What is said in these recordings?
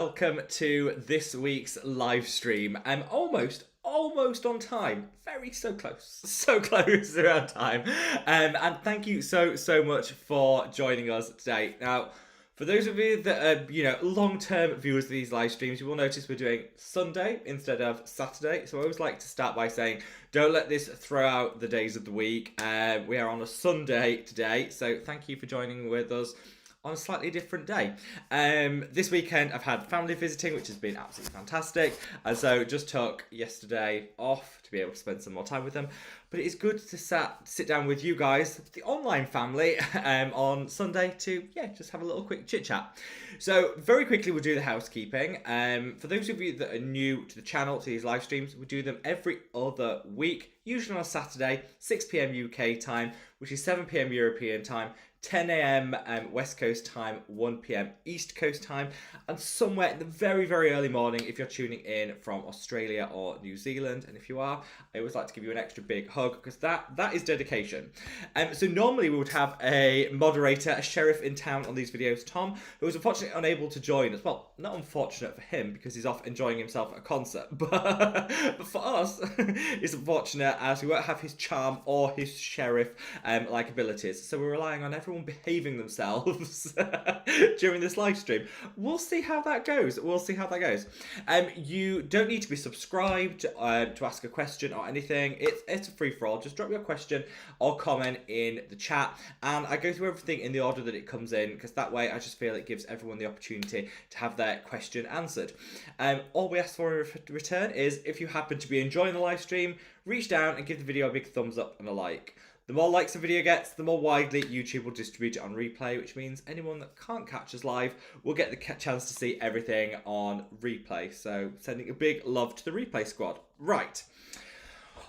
Welcome to this week's live stream. I'm almost on time. So close around time. And thank you so much for joining us today. Now, for those of you that are, long-term viewers of these live streams, you will notice we're doing Sunday instead of Saturday. So I always like to start by saying, don't let this throw out the days of the week. We are on a Sunday today, so thank you for joining with us on a slightly different day. This weekend I've had family visiting, which has been absolutely fantastic, and so just took yesterday off to be able to spend some more time with them. But it is good to sit down with you guys, the online family, on Sunday to just have a little quick chit chat. So very quickly we'll do the housekeeping. For those of you that are new to the channel, to these live streams, we do them every other week, usually on a Saturday, 6 p.m. UK time, which is 7 p.m. European time, 10 a.m. West Coast time, 1 p.m. East Coast time, and somewhere in the very, very early morning if you're tuning in from Australia or New Zealand. And if you are, I always like to give you an extra big hug because that is dedication. So normally we would have a moderator, a sheriff in town on these videos, Tom, who was unfortunately unable to join us. Well, not unfortunate for him because he's off enjoying himself at a concert, but for us, it's unfortunate as we won't have his charm or his sheriff like abilities. So we're relying on everyone behaving themselves during this live stream. We'll see how that goes. You don't need to be subscribed to ask a question or anything. It's a free-for-all. Just drop your question or comment in the chat, and I go through everything in the order that it comes in, because that way I just feel it gives everyone the opportunity to have their question answered. All we ask for in return is, if you happen to be enjoying the live stream, reach down and give the video a big thumbs up and a like. The more likes a video gets, the more widely YouTube will distribute it on replay, which means anyone that can't catch us live will get the chance to see everything on replay. So sending a big love to the replay squad. Right.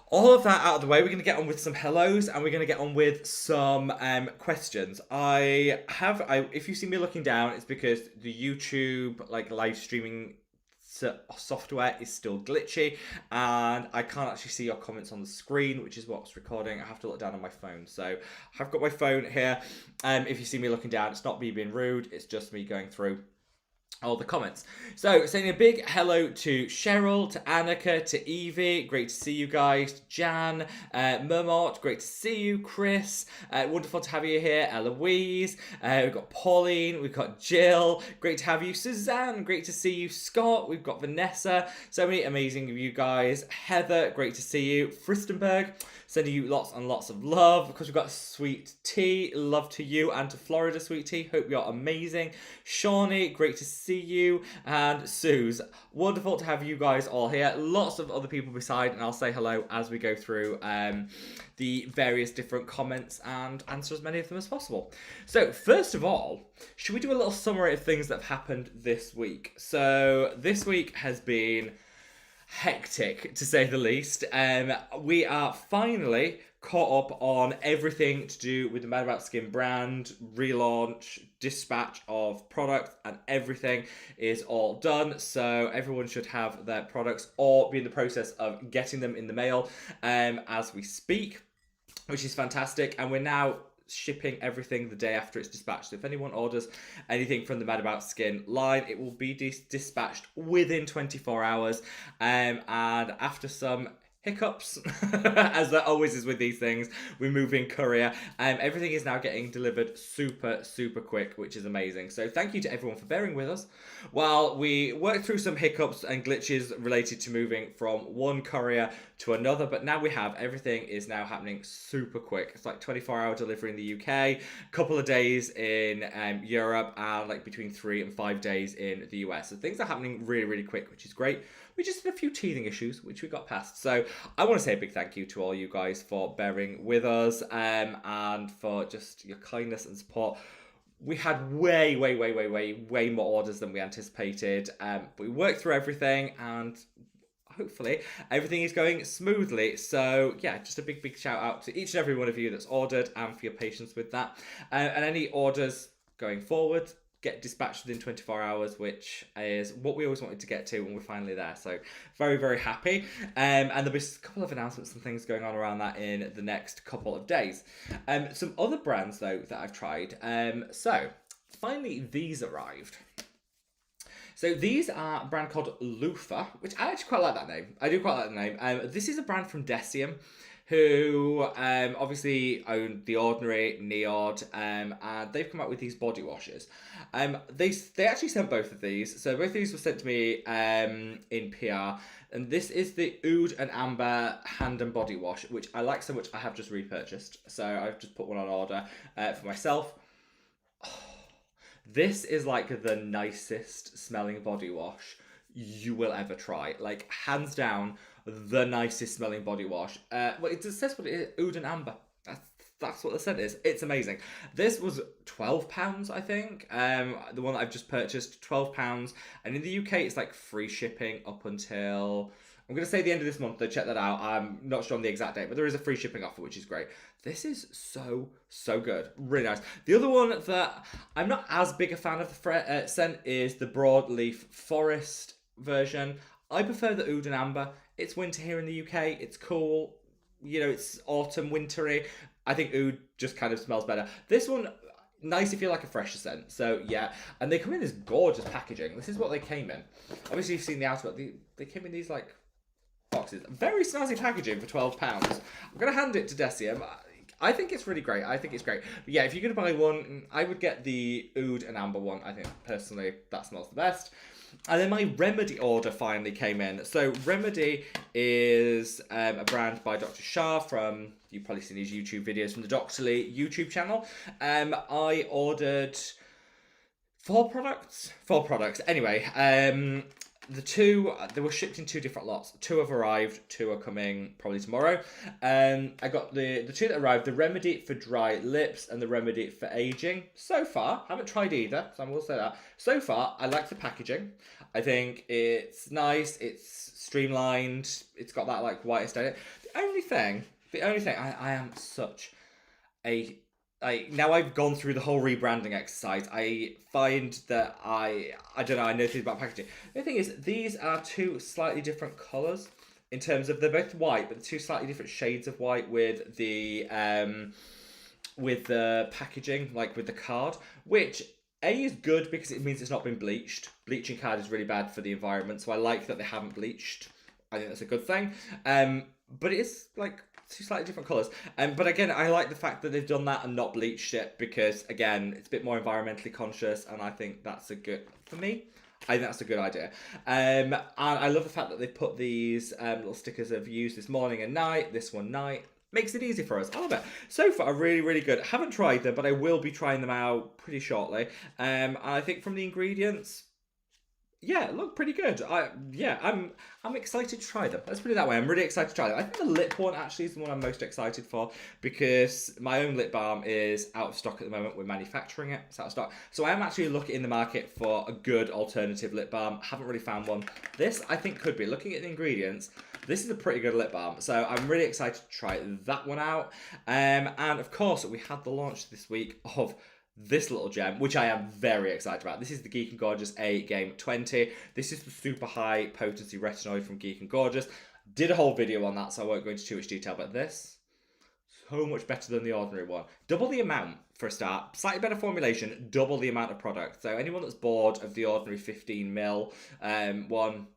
All of that out of the way, we're going to get on with some hellos and we're going to get on with some questions. If you see me looking down, it's because the YouTube live streaming software is still glitchy and I can't actually see your comments on the screen, which is what's recording. I have to look down on my phone. So I've got my phone here. If you see me looking down, it's not me being rude, it's just me going through all the comments. So saying a big hello to Cheryl, to Annika, to Evie, great to see you guys, Jan, Mermot, great to see you, Chris, wonderful to have you here, Eloise, we've got Pauline, we've got Jill, great to have you, Suzanne, great to see you, Scott, we've got Vanessa, so many amazing of you guys, Heather, great to see you, Fristenberg, sending you lots and lots of love, because we've got Sweet Tea, love to you, and to Florida, Sweet Tea, hope you're amazing, Shawnee, great to see you, and Suze, wonderful to have you guys all here, lots of other people beside, and I'll say hello as we go through the various different comments and answer as many of them as possible. So first of all, should we do a little summary of things that have happened this week? So this week has been hectic, to say the least. We are finally caught up on everything to do with the Madabout Skin brand, relaunch, dispatch of products, and everything is all done. So everyone should have their products or be in the process of getting them in the mail as we speak, which is fantastic. And we're now shipping everything the day after it's dispatched. So if anyone orders anything from the Madabout Skin line, it will be dispatched within 24 hours. And after some hiccups, as there always is with these things, we're moving courier. Everything is now getting delivered super quick, which is amazing. So thank you to everyone for bearing with us while we work through some hiccups and glitches related to moving from one courier to another. But now we have everything is now happening super quick. It's like 24-hour delivery in the UK, a couple of days in Europe, and between 3 and 5 days in the US. So things are happening really quick, which is great. We just had a few teething issues, which we got past. So I want to say a big thank you to all you guys for bearing with us and for just your kindness and support. We had way more orders than we anticipated, but we worked through everything and hopefully everything is going smoothly. So yeah, just a big shout out to each and every one of you that's ordered and for your patience with that. And any orders going forward, get dispatched within 24 hours, which is what we always wanted to get to, and we're finally there. So very happy. And there'll be a couple of announcements and things going on around that in the next couple of days. Some other brands though that I've tried. So finally these arrived. So these are a brand called Loofah, which I actually quite like that name. I do quite like the name. This is a brand from Decium, who obviously own The Ordinary, Neod, and they've come out with these body washes. They actually sent both of these. So both of these were sent to me in PR. And this is the Oud and Amber hand and body wash, which I like so much I have just repurchased. So I've just put one on order for myself. This is like the nicest smelling body wash you will ever try. Like, hands down, the nicest smelling body wash. Well, it says what it is, Oud and Amber. That's what the scent is. It's amazing. This was £12, I think. The one that I've just purchased, £12. And in the UK, it's like free shipping up until, I'm going to say the end of this month, though, check that out. I'm not sure on the exact date, but there is a free shipping offer, which is great. This is so good. Really nice. The other one that I'm not as big a fan of the scent is the Broadleaf Forest version. I prefer the Oud and Amber. It's winter here in the UK. It's cool. You know, it's autumn, wintry. I think Oud just kind of smells better. This one, nice if you like a fresher scent. So, yeah. And they come in this gorgeous packaging. This is what they came in. Obviously, you've seen the outer, but they came in these, like, boxes. Very snazzy packaging for £12. I'm going to hand it to Decium. I think it's really great. I think it's great. But yeah, if you're going to buy one, I would get the Oud and Amber one. I think, personally, that smells the best. And then my Remedy order finally came in. So Remedy is a brand by Dr. Shah from, you've probably seen his YouTube videos from the Doctorly YouTube channel. I ordered 4 products. Anyway, the 2, they were shipped in 2 different lots. 2 have arrived, 2 are coming probably tomorrow. I got the 2 that arrived, the Remedy for dry lips and the Remedy for aging. So far, haven't tried either, so I will say that. So far, I like the packaging. I think it's nice, it's streamlined, it's got that like white aesthetic. The only thing, I am such a... now I've gone through the whole rebranding exercise, I find that I don't know, I know things about packaging. The thing is, these are 2 slightly different colours in terms of, they're both white, but 2 slightly different shades of white with the packaging, like with the card, which A is good because it means it's not been bleached. Bleaching card is really bad for the environment, so I like that they haven't bleached. I think that's a good thing. But it is like 2 slightly different colours. But again, I like the fact that they've done that and not bleached it because, again, it's a bit more environmentally conscious, and I think that's a good, for me, I think that's a good idea. And I love the fact that they've put these little stickers of use this morning and night, this one night. Makes it easy for us. I love it. So far, really, really good. Haven't tried them, but I will be trying them out pretty shortly. And I think from the ingredients, yeah, look pretty good. I'm excited to try them. Let's put it that way. I'm really excited to try them. I think the lip one actually is the one I'm most excited for because my own lip balm is out of stock at the moment. We're manufacturing it. It's out of stock. So I am actually looking in the market for a good alternative lip balm. Haven't really found one. This, I think, could be. Looking at the ingredients, this is a pretty good lip balm. So I'm really excited to try that one out. And of course, we had the launch this week of this little gem, which I am very excited about. This is the Geek and Gorgeous A Game 20. This is the super high potency retinoid from Geek and Gorgeous. Did a whole video on that, so I won't go into too much detail, but this, so much better than the ordinary one. Double the amount for a start, slightly better formulation, double the amount of product. So anyone that's bored of the ordinary 15ml one,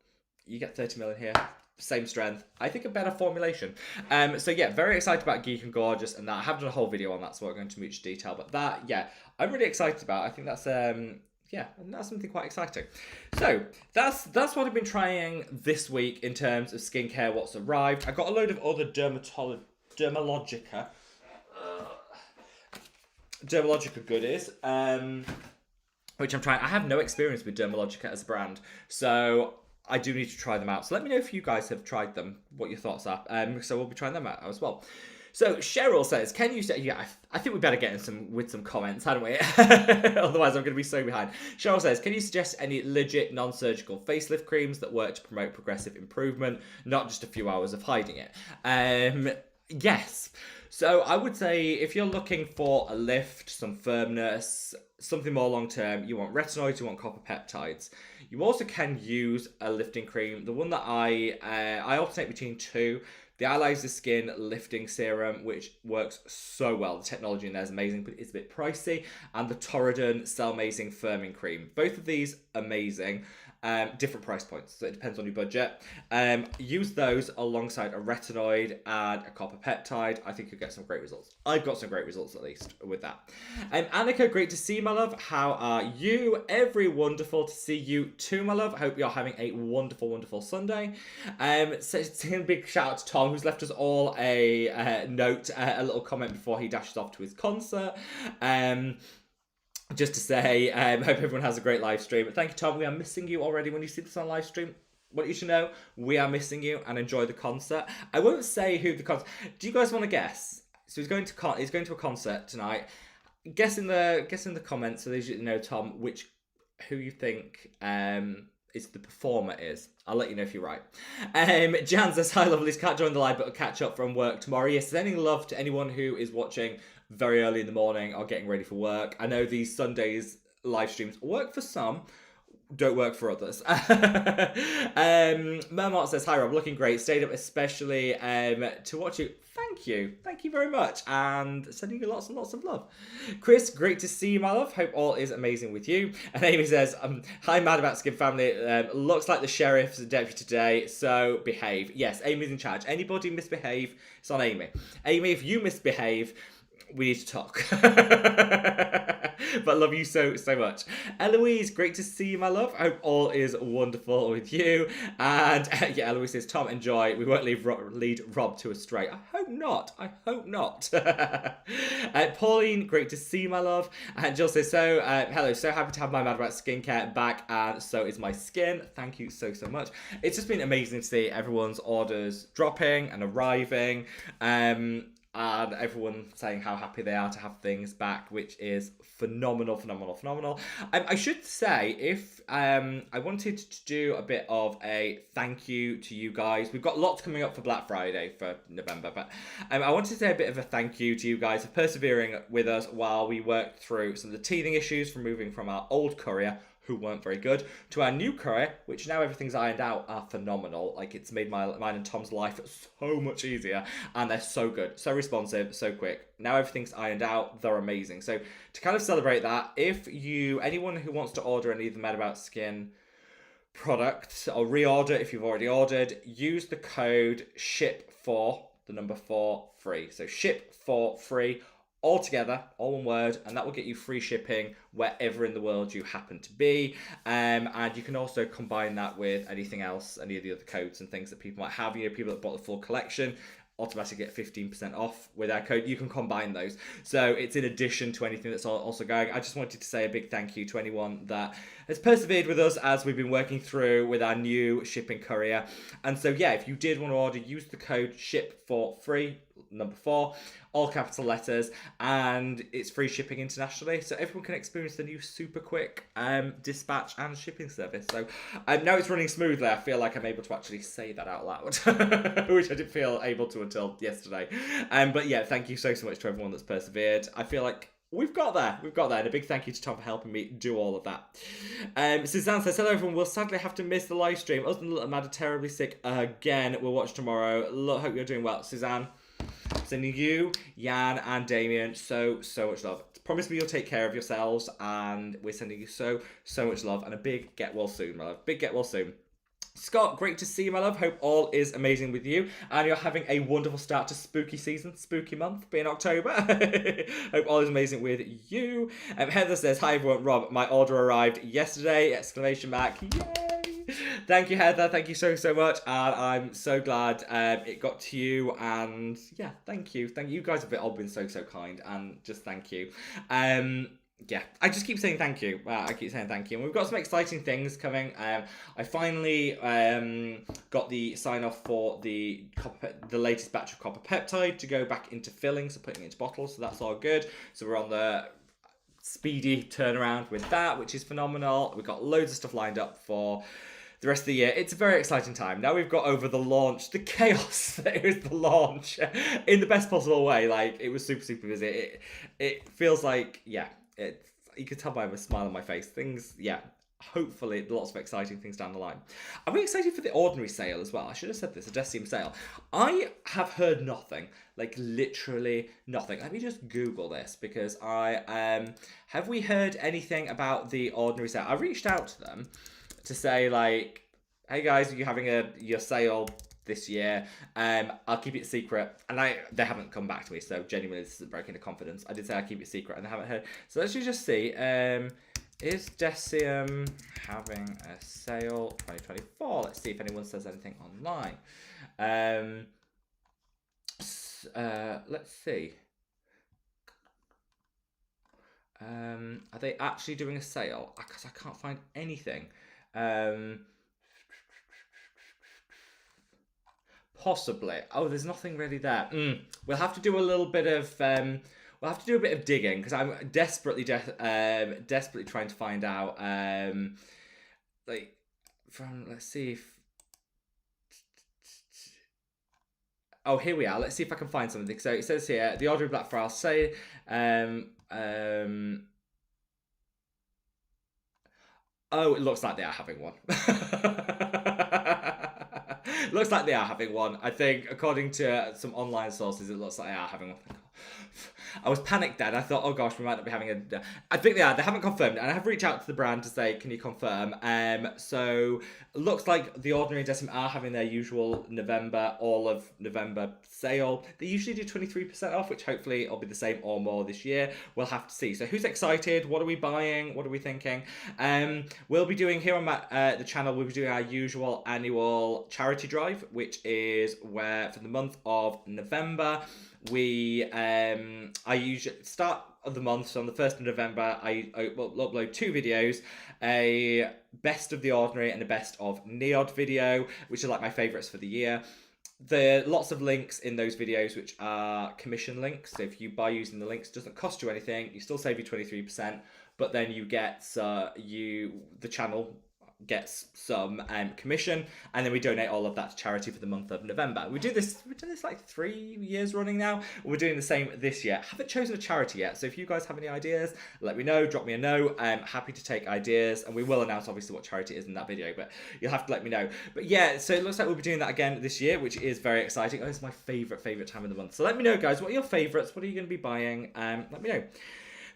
you get 30ml in here. Same strength. I think a better formulation. So yeah, very excited about Geek and Gorgeous and that. I have done a whole video on that, so I won't go into much detail. But that, yeah, I'm really excited about. I think that's yeah, that's something quite exciting. So that's what I've been trying this week in terms of skincare. What's arrived? I got a load of other Dermalogica goodies, which I'm trying. I have no experience with Dermalogica as a brand, so I do need to try them out. So let me know if you guys have tried them, what your thoughts are. So we'll be trying them out as well. So Cheryl says, can you say, yeah, I think we better get in some comments, hadn't we? Otherwise I'm going to be so behind. Cheryl says, can you suggest any legit non-surgical facelift creams that work to promote progressive improvement, not just a few hours of hiding it? Yes. So I would say if you're looking for a lift, some firmness, something more long-term, you want retinoids, you want copper peptides. You also can use a lifting cream. The one that I alternate between 2. The Madabout Skin lifting serum, which works so well. The technology in there is amazing, but it's a bit pricey. And the Torridon Cell Amazing Firming Cream. Both of these, amazing. different price points, so it depends on your budget. Use those alongside a retinoid and a copper peptide. I think you'll get some great results. I've got some great results, at least, with that. Annika, great to see you, my love. How are you? Every wonderful to see you too, my love. I hope you're having a wonderful, wonderful Sunday. So a big shout out to Tom, who's left us all a note, a little comment before he dashes off to his concert. Just to say, hope everyone has a great live stream. Thank you, Tom. We are missing you already. When you see this on live stream, what you should know, we are missing you, and enjoy the concert. I won't say who the concert. Do you guys want to guess? So he's going to a concert tonight. Guess in the comments, so that you know, Tom, who you think is the performer is. I'll let you know if you're right. Jan says, hi lovelies, can't join the live but I'll catch up from work tomorrow. Yes, sending love to anyone who is watching very early in the morning or getting ready for work. I know these Sundays live streams work for some, don't work for others. Mermot says, hi Rob, looking great, stayed up especially to watch you. Thank you very much, and sending you lots and lots of love. Chris, great to see you, my love. Hope all is amazing with you. And Amy says, hi Madabout Skin family, looks like the sheriff's deputy today, so behave. Yes, Amy's in charge. Anybody misbehave, it's on Amy. Amy, if you misbehave, we need to talk. But love you so much. Eloise, great to see you, my love. I hope all is wonderful with you. And yeah, Eloise says, Tom, enjoy. We won't lead Rob to a stray. I hope not. Pauline, great to see you, my love. And Jill says, hello, so happy to have my Madabout Skincare back, and so is my skin. Thank you so much. It's just been amazing to see everyone's orders dropping and arriving. And everyone saying how happy they are to have things back, which is phenomenal. I should say, if I wanted to do a bit of a thank you to you guys. We've got lots coming up for Black Friday for November, but I wanted to say a bit of a thank you to you guys for persevering with us while we worked through some of the teething issues from moving from our old courier, who weren't very good, to our new courier, which now everything's ironed out, are phenomenal. Like, it's made mine and Tom's life so much easier, and they're so good, so responsive, so quick. Now everything's ironed out, they're amazing. So to kind of celebrate that, anyone who wants to order any of the Madabout Skin products, or reorder if you've already ordered, use the code SHIP4, the number 4, free. So SHIP4 free, all together, all one word, and that will get you free shipping wherever in the world you happen to be. And you can also combine that with anything else, any of the other codes and things that people might have. You know, people that bought the full collection automatically get 15% off with our code. You can combine those. So it's in addition to anything that's also going. I just wanted to say a big thank you to anyone that has persevered with us as we've been working through with our new shipping courier. And so, yeah, if you did want to order, use the code SHIP4FREE, number 4, all capital letters, and it's free shipping internationally, so everyone can experience the new super quick dispatch and shipping service. So now it's running smoothly. I feel like I'm able to actually say that out loud, which I didn't feel able to until yesterday. But yeah, thank you so much to everyone that's persevered. I feel like we've got there, and a big thank you to Tom for helping me do all of that. Suzanne says, hello everyone, we'll sadly have to miss the live stream. Us and Little Mad are terribly sick again. We'll watch tomorrow. Hope you're doing well. Suzanne, sending you, Jan and Damien so much love. Promise me you'll take care of yourselves, and we're sending you so much love, and a big get well soon, my love. Big get well soon. Scott, great to see you, my love. Hope all is amazing with you, and you're having a wonderful start to spooky season, spooky month, being October. Hope all is amazing with you. Heather says, hi everyone, Rob, my order arrived yesterday, exclamation mark, yay! Thank you, Heather, thank you so much, and I'm so glad it got to you, and yeah, thank you. You guys have all been so kind, and just thank you. Yeah, I just keep saying thank you. I keep saying thank you. And we've got some exciting things coming. I finally got the sign-off for the latest batch of copper peptide to go back into filling, so putting it into bottles, so that's all good. So we're on the speedy turnaround with that, which is phenomenal. We've got loads of stuff lined up for the rest of the year. It's a very exciting time. Now we've got over the launch, the chaos that was the launch, in the best possible way. Like, it was super busy. It feels like, yeah, you could tell by the smile on my face. Things, yeah, hopefully lots of exciting things down the line. I'm really excited for the Ordinary sale as well. I should have said this, a Decium sale. I have heard nothing, like literally nothing. Let me just Google this, because have we heard anything about the Ordinary sale? I reached out to them to say like, hey guys, are you having your sale this year? I'll keep it secret. And they haven't come back to me, so genuinely this isn't breaking the confidence. I did say I'll keep it secret and I haven't heard. So let's just see. Is Decium having a sale 2024? Let's see if anyone says anything online. Let's see. Are they actually doing a sale? Because I can't find anything. Possibly. Oh, there's nothing really there. We'll have to do a little bit of we'll have to do a bit of digging because I'm desperately trying to find out like from, let's see if, oh, here we are. Let's see if I can find something. So it says here, the order of Black Friday say oh, it looks like they are having one. Looks like they are having one. I think, according to some online sources, it looks like they are having one. I was panicked then. I thought, oh gosh, we might not be having a... I think they are. They haven't confirmed. And I have reached out to the brand to say, can you confirm? So it looks like The Ordinary and Decim are having their usual November, all of November sale. They usually do 23% off, which hopefully will be the same or more this year. We'll have to see. So who's excited? What are we buying? What are we thinking? We'll be doing here on the channel, we'll be doing our usual annual charity drive, which is where for the month of November, I usually start of the month, so on the 1st of November, I will upload 2 videos, a best of The Ordinary and a best of Neod video, which are like my favourites for the year. There are lots of links in those videos which are commission links, so if you buy using the links, it doesn't cost you anything, you still save you 23%, but then you get, the channel gets some commission, and then we donate all of that to charity for the month of November. We've done this like 3 years running now. We're doing the same this year. Haven't chosen a charity yet, so if you guys have any ideas, let me know, drop me a note. I'm happy to take ideas, and we will announce obviously what charity it is in that video, but you'll have to let me know. But yeah, so it looks like we'll be doing that again this year, which is very exciting. Oh, it's my favorite time of the month. So let me know, guys, what are your favorites? What are you going to be buying? Let me know.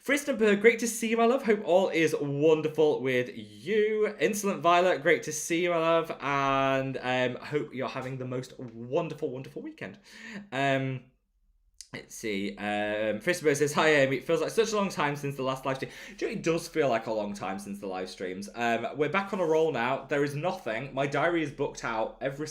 Fristenberg, great to see you, my love. Hope all is wonderful with you. Insolent Violet, great to see you, my love. And hope you're having the most wonderful weekend. Let's see. Fristenberg says, hi, Amy. It feels like such a long time since the last live stream. Do you know, it does feel like a long time since the live streams. We're back on a roll now. There is nothing. My diary is booked out every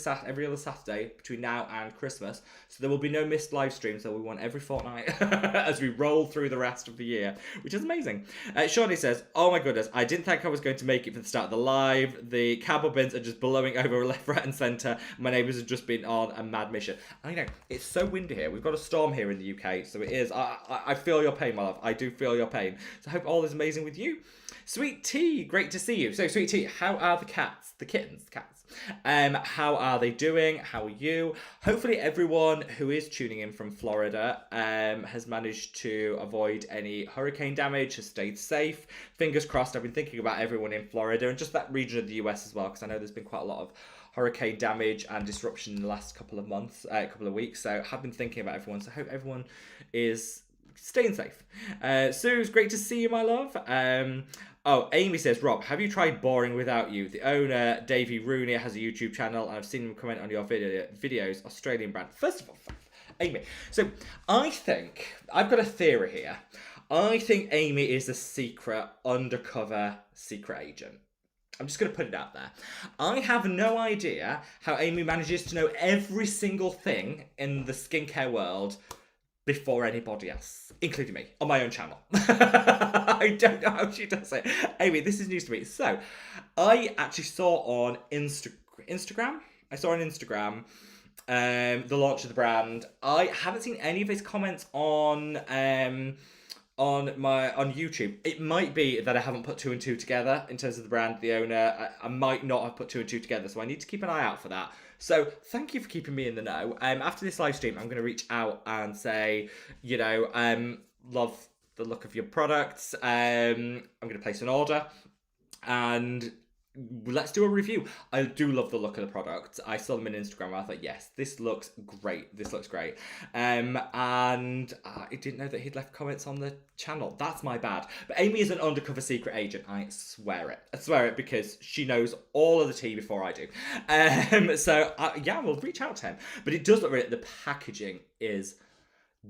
other Saturday between now and Christmas. So there will be no missed live streams. So we want every fortnight as we roll through the rest of the year, which is amazing. Shawnee says, oh my goodness, I didn't think I was going to make it for the start of the live. The cardboard bins are just blowing over left, right and centre. My neighbours have just been on a mad mission. I know, it's so windy here. We've got a storm here in the UK, so it is. I feel your pain, my love. I do feel your pain. So I hope all is amazing with you. Sweet Tea, great to see you. So Sweet Tea, how are the cats? The kittens, the cats. How are they doing? How are you? Hopefully everyone who is tuning in from Florida has managed to avoid any hurricane damage, has stayed safe. Fingers crossed. I've been thinking about everyone in Florida and just that region of the US as well, because I know there's been quite a lot of hurricane damage and disruption in the last couple of months, couple of weeks. So I have been thinking about everyone. So I hope everyone is staying safe. Sue's great to see you, my love. Oh, Amy says, Rob, have you tried Boring Without You? The owner, Davey Rooney, has a YouTube channel, and I've seen him comment on your videos, Australian brand. First of all, Amy. So I think, I've got a theory here. I think Amy is a undercover secret agent. I'm just going to put it out there. I have no idea how Amy manages to know every single thing in the skincare world before anybody else, including me, on my own channel. I don't know how she does it. Amy, this is news to me. So, I actually saw on Instagram. I saw on Instagram the launch of the brand. I haven't seen any of his comments on YouTube. It might be that I haven't put 2 and 2 together in terms of the brand, the owner. I might not have put 2 and 2 together, so I need to keep an eye out for that. So thank you for keeping me in the know. After this live stream, I'm going to reach out and say, love the look of your products. I'm going to place an order and let's do a review. I do love the look of the product. I saw them on Instagram and I thought, yes, this looks great. This looks great. And I didn't know that he'd left comments on the channel. That's my bad. But Amy is an undercover secret agent. I swear it. I swear it, because she knows all of the tea before I do. So yeah, we'll reach out to him. But it does look really, the packaging is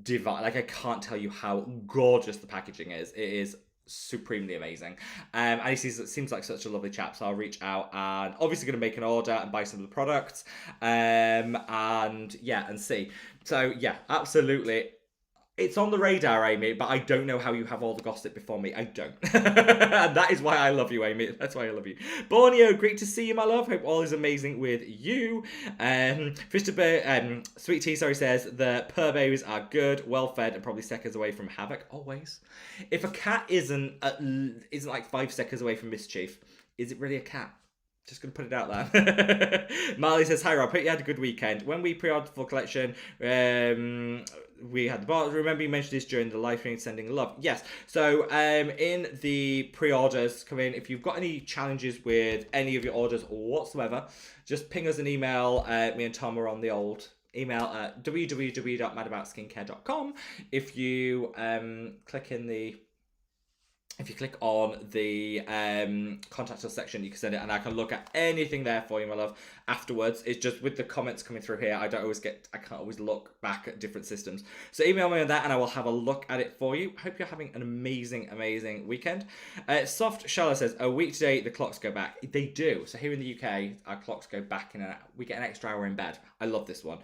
divine. Like, I can't tell you how gorgeous the packaging is. It is supremely amazing. And he seems like such a lovely chap, so I'll reach out and obviously going to make an order and buy some of the products. And yeah, and see. So yeah, absolutely. It's on the radar, Amy, but I don't know how you have all the gossip before me. I don't. And that is why I love you, Amy. That's why I love you. Borneo, great to see you, my love. Hope all is amazing with you. Sweet Tea, says the purr babies are good, well fed, and probably seconds away from havoc. Always. If a cat isn't like 5 seconds away from mischief, is it really a cat? Just going to put it out there. Marley says, hi Rob, hope you had a good weekend. When we pre-ordered full collection, we had the box. Remember you mentioned this during the live stream, sending love. Yes. So in the pre-orders come in, if you've got any challenges with any of your orders whatsoever, just ping us an email. Me and Tom are on the old email at www.madaboutskincare.com. If you click on the contact us section, you can send it and I can look at anything there for you, my love, afterwards. It's just with the comments coming through here, I can't always look back at different systems. So email me on that and I will have a look at it for you. Hope you're having an amazing, amazing weekend. Soft Charlotte says, a week today, the clocks go back. They do. So here in the UK, our clocks go back we get an extra hour in bed. I love this one.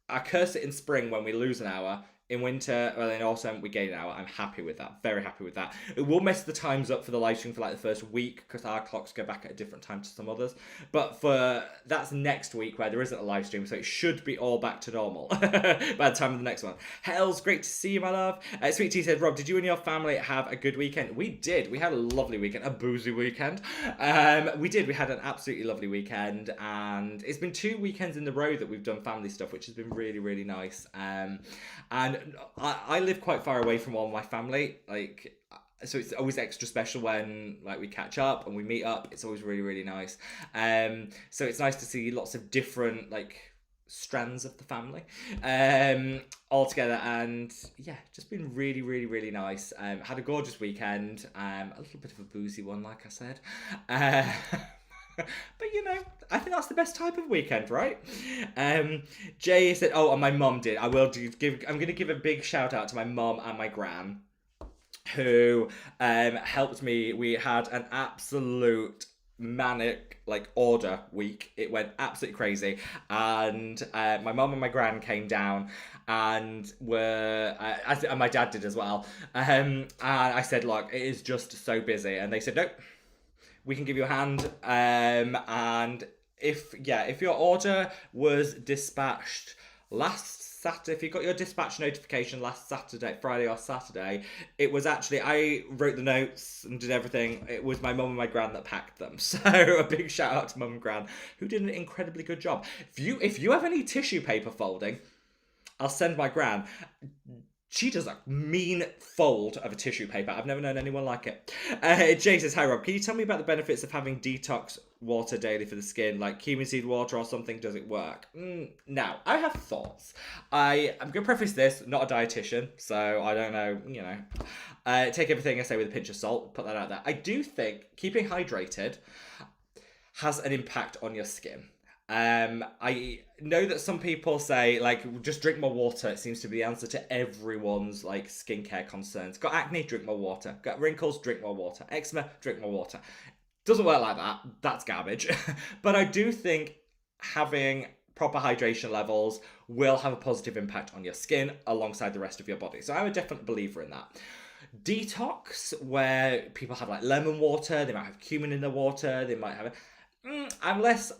I curse it in spring when we lose an hour. In winter, well, in autumn, we gain an hour. I'm happy with that. Very happy with that. It will mess the times up for the live stream for like the first week because our clocks go back at a different time to some others. But that's next week where there isn't a live stream, so it should be all back to normal by the time of the next one. Hells, great to see you, my love. Sweet Tea said, Rob, did you and your family have a good weekend? We did. We had a lovely weekend, a boozy weekend. We did. We had an absolutely lovely weekend, and it's been 2 weekends in a row that we've done family stuff, which has been really, really nice. And I live quite far away from all my family, so it's always extra special when we catch up and we meet up. It's always really, really nice. So it's nice to see lots of different strands of the family all together, and yeah, just been really, really, really nice. Had a gorgeous weekend, a little bit of a boozy one, like I said. But I think that's the best type of weekend, right? Jay said, oh, and my mum did. I'm going to give a big shout out to my mum and my gran, who helped me. We had an absolute manic order week. It went absolutely crazy, and my mum and my gran came down and and my dad did as well. And I said, look, it is just so busy, and they said, nope, we can give you a hand. And if your order was dispatched last Saturday, if you got your dispatch notification last Friday or Saturday, it was actually, I wrote the notes and did everything. It was my mum and my gran that packed them. So a big shout out to mum and gran, who did an incredibly good job. If you have any tissue paper folding, I'll send my gran. She does a mean fold of a tissue paper. I've never known anyone like it. Jay says, hi Rob, can you tell me about the benefits of having detox water daily for the skin, like cumin seed water or something? Does it work? Now, I have thoughts. I'm going to preface this, not a dietitian, so I don't know, take everything I say with a pinch of salt, put that out there. I do think keeping hydrated has an impact on your skin. I know that some people say just drink more water. It seems to be the answer to everyone's skincare concerns. Got acne, drink more water. Got wrinkles, drink more water. Eczema, drink more water. Doesn't work like that. That's garbage. But I do think having proper hydration levels will have a positive impact on your skin alongside the rest of your body. So I'm a definite believer in that. Detox, where people have lemon water, they might have cumin in the water, they might have I'm less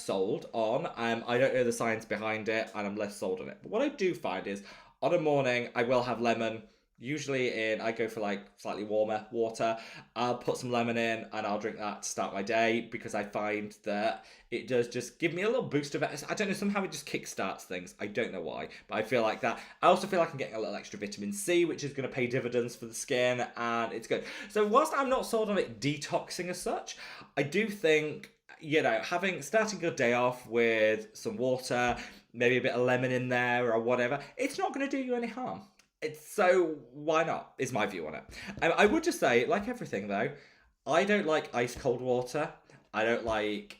sold on. I don't know the science behind it, and I'm less sold on it. But what I do find is, on a morning, I will have lemon Usually I go for like slightly warmer water. I'll put some lemon in and I'll drink that to start my day because I find that it does just give me a little boost of it. I don't know, somehow it just kickstarts things. I don't know why, but I feel like that. I also feel like I'm getting a little extra vitamin C, which is going to pay dividends for the skin, and it's good. So whilst I'm not sold on it detoxing as such, I do think, starting your day off with some water, maybe a bit of lemon in there or whatever, it's not going to do you any harm. So why not? Is my view on it. I would just say, like everything though, I don't like ice cold water. I don't like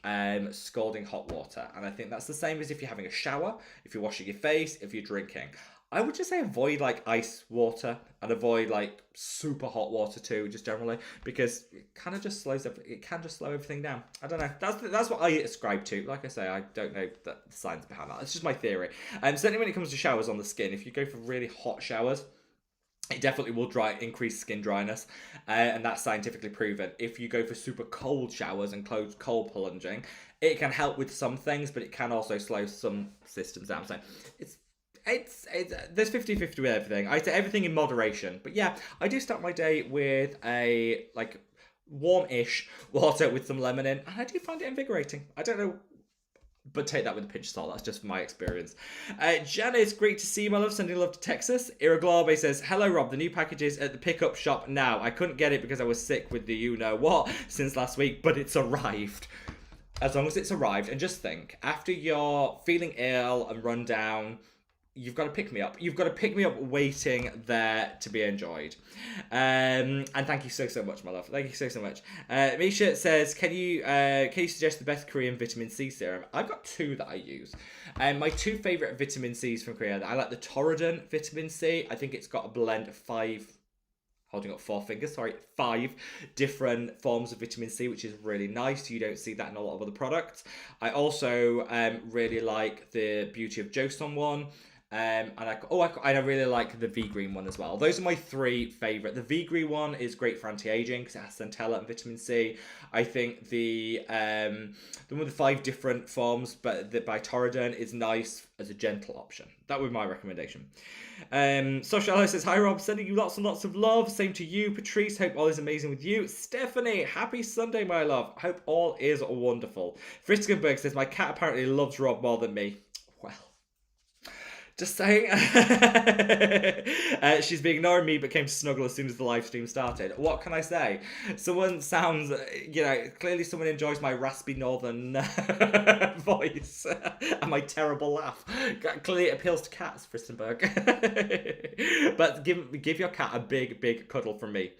scalding hot water, and I think that's the same as if you're having a shower, if you're washing your face, if you're drinking. I would just say avoid like ice water and avoid like super hot water too, just generally, because it kind of just it can just slow everything down. I don't know. That's what I ascribe to. Like I say, I don't know the science behind that. It's just my theory. And certainly when it comes to showers on the skin, if you go for really hot showers, it definitely will increase skin dryness, and that's scientifically proven. If you go for super cold showers and cold plunging, it can help with some things, but it can also slow some systems down. So it's there's 50-50 with everything. I say everything in moderation. But yeah, I do start my day with a like warm-ish water with some lemon in, and I do find it invigorating. I don't know, but take that with a pinch of salt. That's just my experience. Janice, great to see you, my love. Sending love to Texas. Iraglabe says, hello, Rob. The new package is at the pickup shop now. I couldn't get it because I was sick with the you-know-what since last week, but it's arrived. As long as it's arrived. And just think, after you're feeling ill and run down, you've got to pick me up. You've got to pick me up waiting there to be enjoyed. And thank you so much, my love. Thank you so much. Misha says, can you suggest the best Korean vitamin C serum? I've got two that I use. My two favourite vitamin C's from Korea. I like the Toradon vitamin C. I think it's got a blend of five different forms of vitamin C, which is really nice. You don't see that in a lot of other products. I also really like the Beauty of Joseon one. And I really like the V-Green one as well. Those are my three favourite. The V-Green one is great for anti-aging because it has centella and vitamin C. I think the one with the 5 different forms, but by Toradon is nice as a gentle option. That would be my recommendation. Social Ally says, hi Rob, sending you lots and lots of love. Same to you, Patrice. Hope all is amazing with you. Stephanie, happy Sunday, my love. Hope all is wonderful. Friskenberg says, my cat apparently loves Rob more than me. Well, just saying. She's been ignoring me but came to snuggle as soon as the live stream started. What can I say? Someone sounds, clearly someone enjoys my raspy northern voice and my terrible laugh. Clearly it appeals to cats, Fristenberg. But give your cat a big cuddle from me.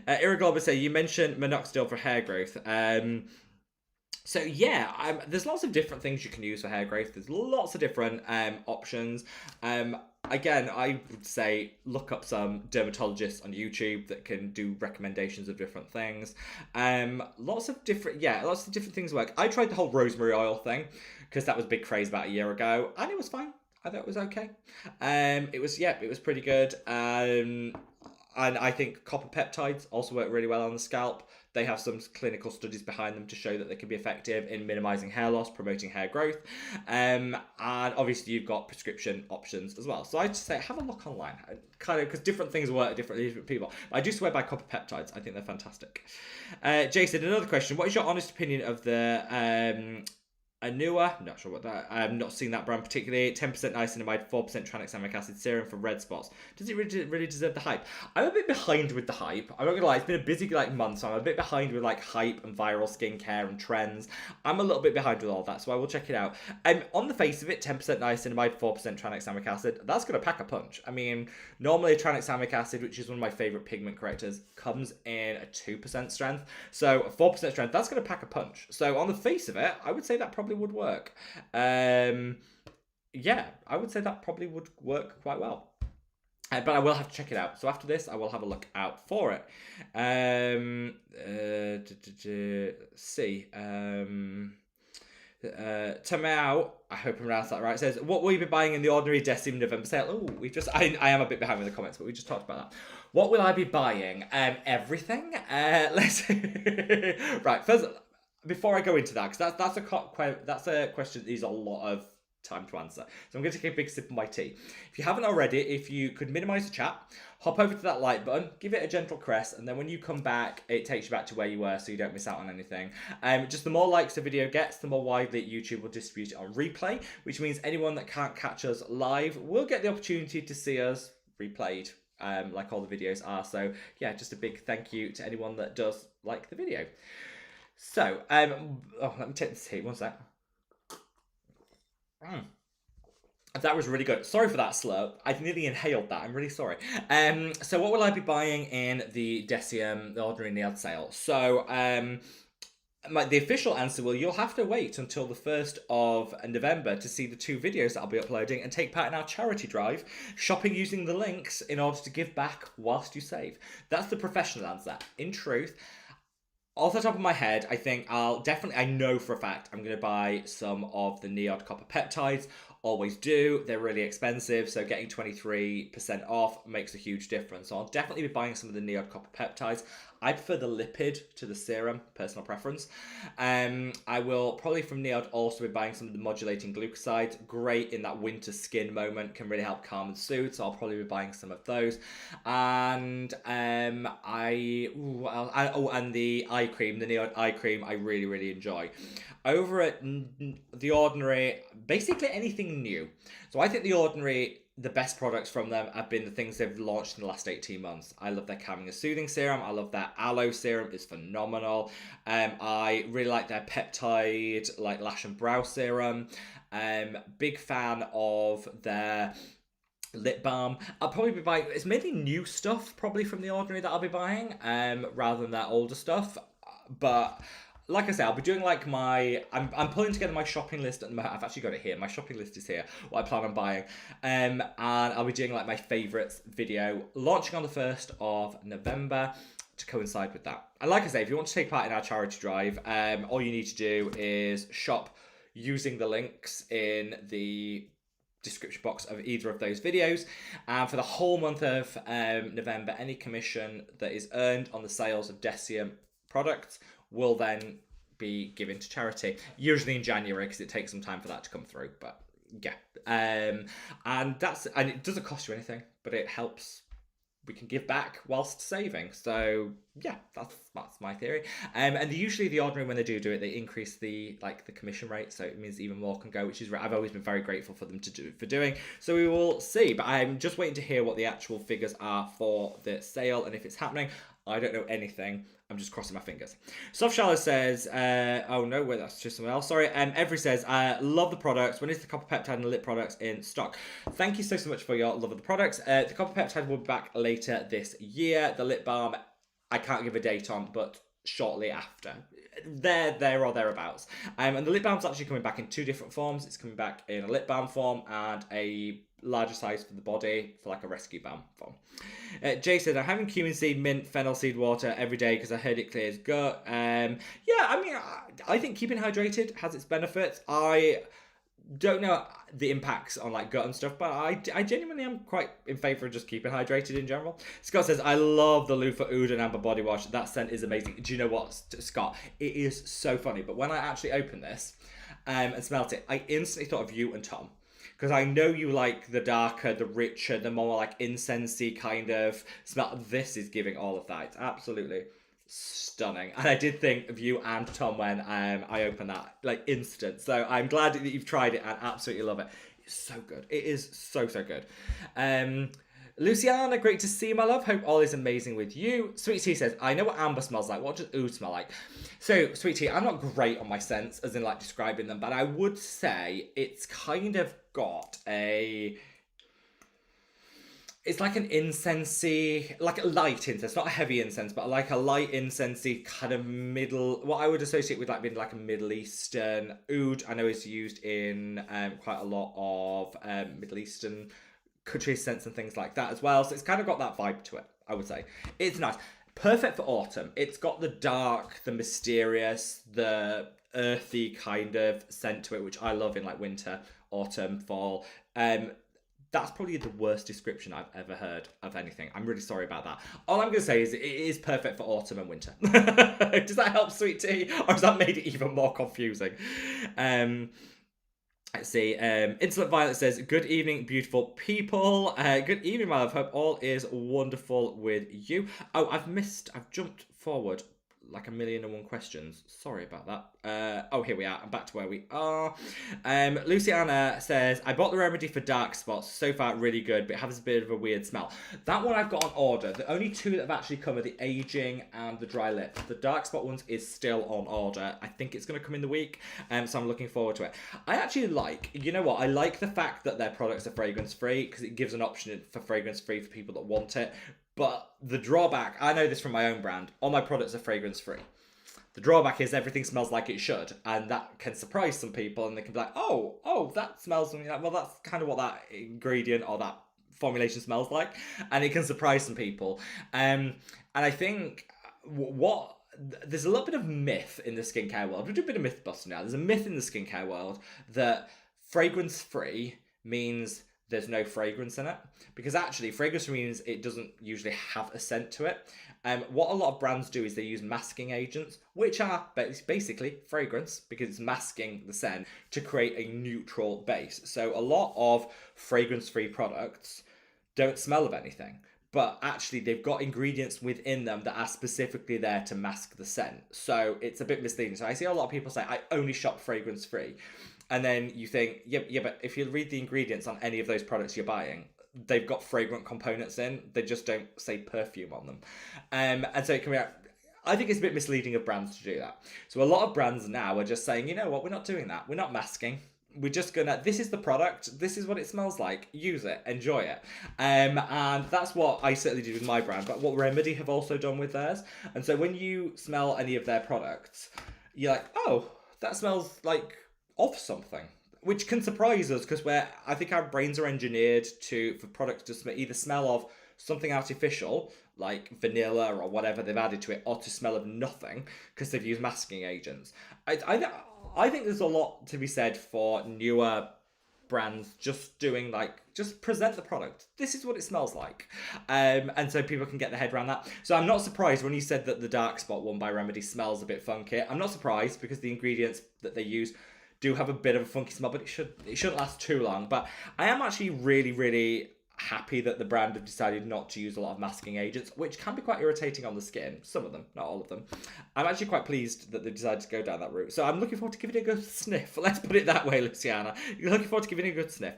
Irregolba say, you mentioned minoxidil for hair growth. So yeah, there's lots of different things you can use for hair growth. There's lots of different options. Again, I would say look up some dermatologists on YouTube that can do recommendations of different things. Lots of different things work. I tried the whole rosemary oil thing because that was a big craze about a year ago, and it was fine. I thought it was okay. It was pretty good. And I think copper peptides also work really well on the scalp. They have some clinical studies behind them to show that they can be effective in minimizing hair loss, promoting hair growth. And obviously you've got prescription options as well. So I just say, have a look online, kind of, because different things work differently for different people. I do swear by copper peptides. I think they're fantastic. Jason, another question. What is your honest opinion of the Anua, not sure what that, I've not seen that brand particularly. 10% niacinamide, 4% tranexamic acid serum for red spots. Does it really deserve the hype? I'm a bit behind with the hype. I'm not gonna lie, it's been a busy month, so I'm a bit behind with hype and viral skincare and trends. I'm a little bit behind with all that, so I will check it out. On the face of it, 10% niacinamide, 4% tranexamic acid, that's gonna pack a punch. I mean, normally tranexamic acid, which is one of my favorite pigment correctors, comes in a 2% strength. So 4% strength, that's gonna pack a punch. So on the face of it, I would say that probably would work. Yeah, I would say that probably would work quite well. But I will have to check it out. So after this, I will have a look out for it. See. Tamao, I hope I pronounced that right, says, what will you be buying in the ordinary Decim November sale? Oh, I am a bit behind with the comments, but we just talked about that. What will I be buying? Everything. Let's right. First, before I go into that, because that's a question that needs a lot of time to answer. So I'm going to take a big sip of my tea. If you haven't already, if you could minimize the chat, hop over to that like button, give it a gentle caress, and then when you come back, it takes you back to where you were so you don't miss out on anything. Just the more likes the video gets, the more widely YouTube will distribute it on replay, which means anyone that can't catch us live will get the opportunity to see us replayed, like all the videos are. So yeah, just a big thank you to anyone that does like the video. So, let me take this tea, one sec. That was really good. Sorry for that slurp. I nearly inhaled that. I'm really sorry. So what will I be buying in the Decium, the Ordinary Nailed sale? So, the official answer will, you'll have to wait until the 1st of November to see the 2 videos that I'll be uploading and take part in our charity drive, shopping using the links in order to give back whilst you save. That's the professional answer. In truth, off the top of my head, I think I know for a fact I'm going to buy some of the Neod Copper Peptides. Always do. They're really expensive, so getting 23% off makes a huge difference. So I'll definitely be buying some of the Neod Copper Peptides. I prefer the lipid to the serum, personal preference. I will probably from Neod also be buying some of the modulating glucosides. Great in that winter skin moment, can really help calm and soothe. So I'll probably be buying some of those. And and the eye cream, the Neod eye cream, I really, really enjoy. Over at The Ordinary, basically anything new. So I think The Ordinary, the best products from them have been the things they've launched in the last 18 months. I love their Calming and Soothing Serum. I love their Aloe Serum. It's phenomenal. I really like their Peptide, like Lash and Brow Serum. Big fan of their lip balm. I'll probably be buying, it's mainly new stuff probably from The Ordinary that I'll be buying, rather than their older stuff. But like I said, I'll be doing like I'm pulling together my shopping list at the moment. I've actually got it here. My shopping list is here, what I plan on buying. And I'll be doing like my favourites video, launching on the 1st of November to coincide with that. And like I say, if you want to take part in our charity drive, all you need to do is shop using the links in the description box of either of those videos. And for the whole month of November, any commission that is earned on the sales of Decium products will then be given to charity, usually in January because it takes some time for that to come through. But yeah, and it doesn't cost you anything, but it helps. We can give back whilst saving. So yeah, that's my theory. And usually The Ordinary, when they do it, they increase the commission rate, so it means even more can go, which is I've always been very grateful for them for doing. So we will see. But I'm just waiting to hear what the actual figures are for the sale and if it's happening. I don't know anything. I'm just crossing my fingers. Soft Shallow says, oh no, wait, that's just someone else. Sorry. Every says, love the products. When is the Copper Peptide and the lip products in stock? Thank you so much for your love of the products. The Copper Peptide will be back later this year. The lip balm, I can't give a date on, but shortly after. There or thereabouts. And the lip balm's actually coming back in 2 different forms. It's coming back in a lip balm form and a larger size for the body for like a rescue balm form. Jay said, I'm having cumin seed, mint, fennel seed water every day because I heard it clears gut. Yeah, I mean, I think keeping hydrated has its benefits. I don't know the impacts on like gut and stuff, but I genuinely am quite in favour of just keeping hydrated in general. Scott says, I love the Loofah Oud and Amber body wash. That scent is amazing. Do you know what, Scott? It is so funny, but when I actually opened this and smelt it, I instantly thought of you and Tom. Because I know you like the darker, the richer, the more like incensey kind of smell. This is giving all of that. It's absolutely stunning. And I did think of you and Tom when I opened that, like instant. So I'm glad that you've tried it and absolutely love it. It's so good. It is so, so good. Luciana, great to see you, my love. Hope all is amazing with you. Sweet Tea says, I know what amber smells like. What does oud smell like? So, Sweet Tea, I'm not great on my scents, as in like describing them, but I would say it's kind of got a... It's like an incensey, like a light incense, not a heavy incense, but like a light incensey kind of middle, what I would associate with like being like a Middle Eastern. Oud, I know is used in quite a lot of Middle Eastern country scents and things like that as well. So it's kind of got that vibe to it, I would say. It's nice. Perfect for autumn. It's got the dark, the mysterious, the earthy kind of scent to it, which I love in like winter, autumn, fall. That's probably the worst description I've ever heard of anything. I'm really sorry about that. All I'm going to say is it is perfect for autumn and winter. Does that help, Sweet Tea? Or has that made it even more confusing? Let's see. Insolent Violet says, "Good evening, beautiful people. Good evening, my love. Hope all is wonderful with you." Oh, I've jumped forward like 1,000,001 questions. Sorry about that. Oh, here we are. I'm back to where we are. Luciana says, "I bought the remedy for dark spots. So far, really good, but it has a bit of a weird smell." That one I've got on order. The only two that have actually come are the aging and the dry lip. The dark spot ones is still on order. I think it's going to come in the week, so I'm looking forward to it. I actually you know what? I like the fact that their products are fragrance free because it gives an option for fragrance free for people that want it. But the drawback, I know this from my own brand, all my products are fragrance free. The drawback is everything smells like it should, and that can surprise some people, and they can be like, oh, that smells something like, well, that's kind of what that ingredient or that formulation smells like, and it can surprise some people. And I think there's a little bit of myth in the skincare world. We'll do a bit of myth busting now. There's a myth in the skincare world that fragrance free means there's no fragrance in it, because actually fragrance means it doesn't usually have a scent to it. What a lot of brands do is they use masking agents, which are basically fragrance because it's masking the scent to create a neutral base. So a lot of fragrance-free products don't smell of anything, but actually they've got ingredients within them that are specifically there to mask the scent. So it's a bit misleading. So I see a lot of people say, "I only shop fragrance-free." And then you think, yeah, but if you read the ingredients on any of those products you're buying, they've got fragrant components in. They just don't say perfume on them. And so it can be, I think it's a bit misleading of brands to do that. So a lot of brands now are just saying, you know what, we're not doing that. We're not masking. We're just gonna, this is the product, this is what it smells like, use it, enjoy it. And that's what I certainly did with my brand, but what Remedy have also done with theirs. And so when you smell any of their products, you're like, oh, that smells like of something, which can surprise us because I think our brains are engineered for products to either smell of something artificial like vanilla or whatever they've added to it, or to smell of nothing because they've used masking agents. I think there's a lot to be said for newer brands just present the product. This is what it smells like, and so people can get their head around that. So I'm not surprised when you said that the dark spot one by Remedy smells a bit funky. I'm not surprised because the ingredients that they use do have a bit of a funky smell, but it shouldn't last too long. But I am actually really, really happy that the brand have decided not to use a lot of masking agents, which can be quite irritating on the skin. Some of them, not all of them. I'm actually quite pleased that they decided to go down that route. So I'm looking forward to giving it a good sniff. Let's put it that way, Luciana. You're looking forward to giving it a good sniff.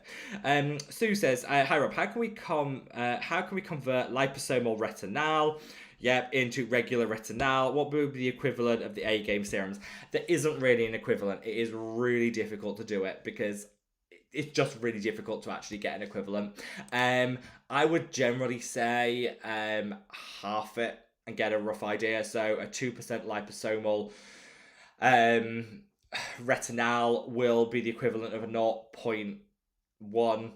Sue says, "Hi Rob, how can we convert liposomal retinol into regular retinol? What would be the equivalent of the A-game serums?" There isn't really an equivalent. It is really difficult to do it because it's just really difficult to actually get an equivalent. I would generally say half it and get a rough idea. So a 2% liposomal retinol will be the equivalent of a 0.1.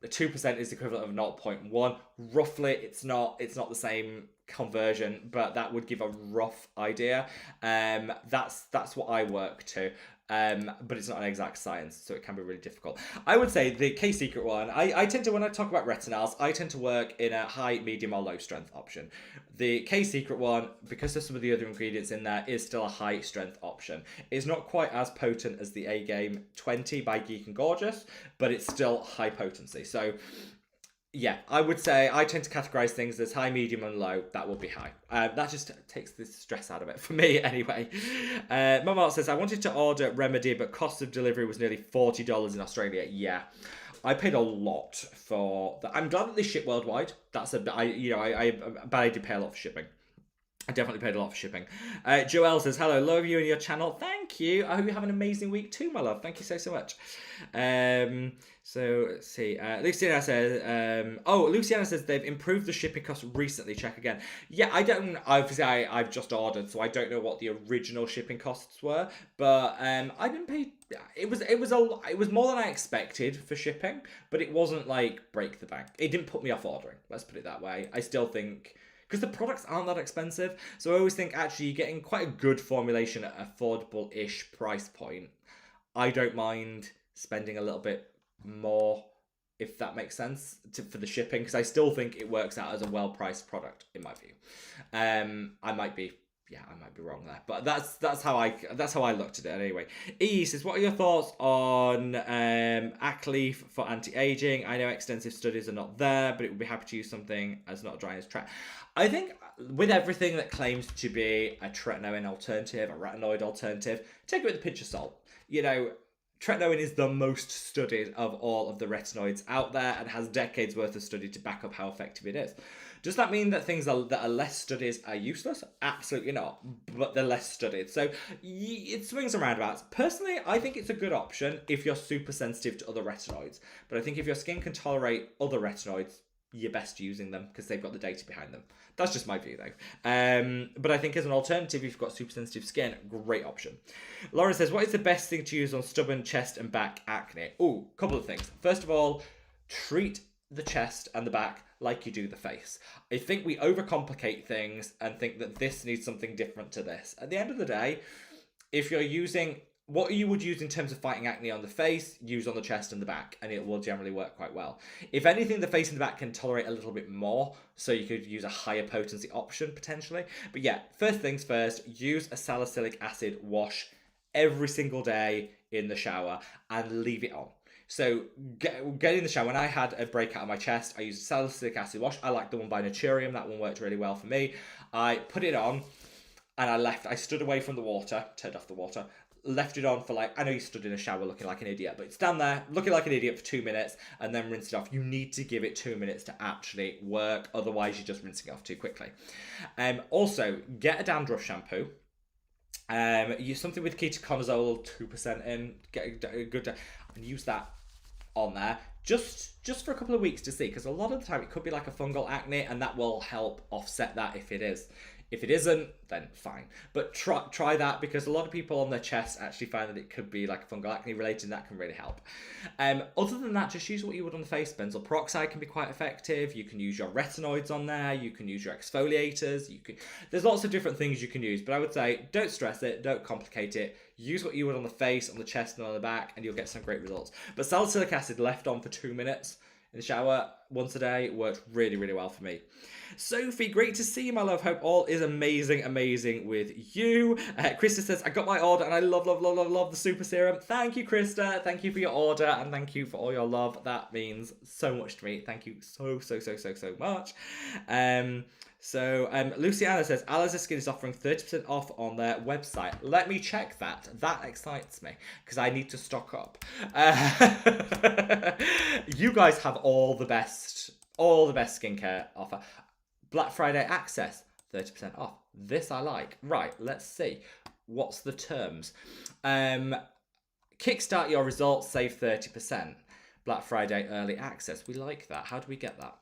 The 2% is the equivalent of 0.1. Roughly, it's not the same conversion, but that would give a rough idea. That's what I work to. But it's not an exact science, so it can be really difficult. I would say the K-Secret one, I tend to, when I talk about retinols, I tend to work in a high, medium, or low strength option. The K-Secret one, because there's some of the other ingredients in there, is still a high strength option. It's not quite as potent as the A-Game 20 by Geek and Gorgeous, but it's still high potency. So yeah, I would say I tend to categorize things as high, medium, and low. That would be high. That just takes the stress out of it for me anyway. Mama says, "I wanted to order Remedy, but cost of delivery was nearly $40 in Australia." Yeah, I paid a lot for that. I'm glad that they ship worldwide. But I did pay a lot for shipping. I definitely paid a lot for shipping. Joelle says, "Hello, love you and your channel." Thank you. I hope you have an amazing week too, my love. Thank you so much. So let's see. Luciana says they've improved the shipping costs recently. Check again. Yeah, I don't. Obviously, I've just ordered, so I don't know what the original shipping costs were. But I didn't pay. It was more than I expected for shipping, but it wasn't like break the bank. It didn't put me off ordering. Let's put it that way. I still think, because the products aren't that expensive, so I always think actually you're getting quite a good formulation at affordable-ish price point. I don't mind spending a little bit more, if that makes sense, for the shipping, because I still think it works out as a well-priced product in my view. I might be Yeah, I might be wrong there, but that's how I looked at it anyway. E says, what are your thoughts on acne for anti-aging? I know extensive studies are not there, but it would be happy to use something as not dry as tretinoin. I think with everything that claims to be a tretinoin alternative, a retinoid alternative, take it with a pinch of salt. You know, tretinoin is the most studied of all of the retinoids out there and has decades worth of study to back up how effective it is. Does that mean that things that are less studied are useless? Absolutely not, but they're less studied. So it swings and roundabouts. Personally, I think it's a good option if you're super sensitive to other retinoids. But I think if your skin can tolerate other retinoids, you're best using them because they've got the data behind them. That's just my view though. But I think as an alternative, if you've got super sensitive skin, great option. Lauren says, what is the best thing to use on stubborn chest and back acne? Oh, couple of things. First of all, treat the chest and the back like you do the face. I think we overcomplicate things and think that this needs something different to this. At the end of the day, if you're using what you would use in terms of fighting acne on the face, use on the chest and the back, and it will generally work quite well. If anything, the face and the back can tolerate a little bit more, so you could use a higher potency option potentially. But yeah, first things first, use a salicylic acid wash every single day in the shower and leave it on. So get in the shower. When I had a breakout on my chest, I used a salicylic acid wash. I like the one by Naturium. That one worked really well for me. I put it on and I stood away from the water, turned off the water, left it on for like, I know you stood in a shower looking like an idiot, but stand there looking like an idiot for 2 minutes and then rinse it off. You need to give it 2 minutes to actually work. Otherwise, you're just rinsing it off too quickly. Also, get a dandruff shampoo. Use something with ketoconazole 2% in. Get a good, and use that on there just for a couple of weeks to see, because a lot of the time it could be like a fungal acne and that will help offset that if it is. If it isn't, then fine. But try that, because a lot of people on their chest actually find that it could be like a fungal acne related, and that can really help. Other than that, just use what you would on the face. Benzoyl peroxide can be quite effective. You can use your retinoids on there. You can use your exfoliators. There's lots of different things you can use, but I would say don't stress it. Don't complicate it. Use what you would on the face, on the chest, and on the back, and you'll get some great results. But salicylic acid left on for 2 minutes in the shower once a day worked really, really well for me. Sophie, great to see you, my love. Hope all is amazing with you. Krista says, I got my order and I love the super serum. Thank you, Krista. Thank you for your order and thank you for all your love. That means so much to me. Thank you so much. Luciana says, Aliza Skin is offering 30% off on their website. Let me check that. That excites me because I need to stock up. You guys have all the best skincare offer. Black Friday access, 30% off. This I like. Right, let's see. What's the terms? Kickstart your results, save 30%. Black Friday early access. We like that. How do we get that?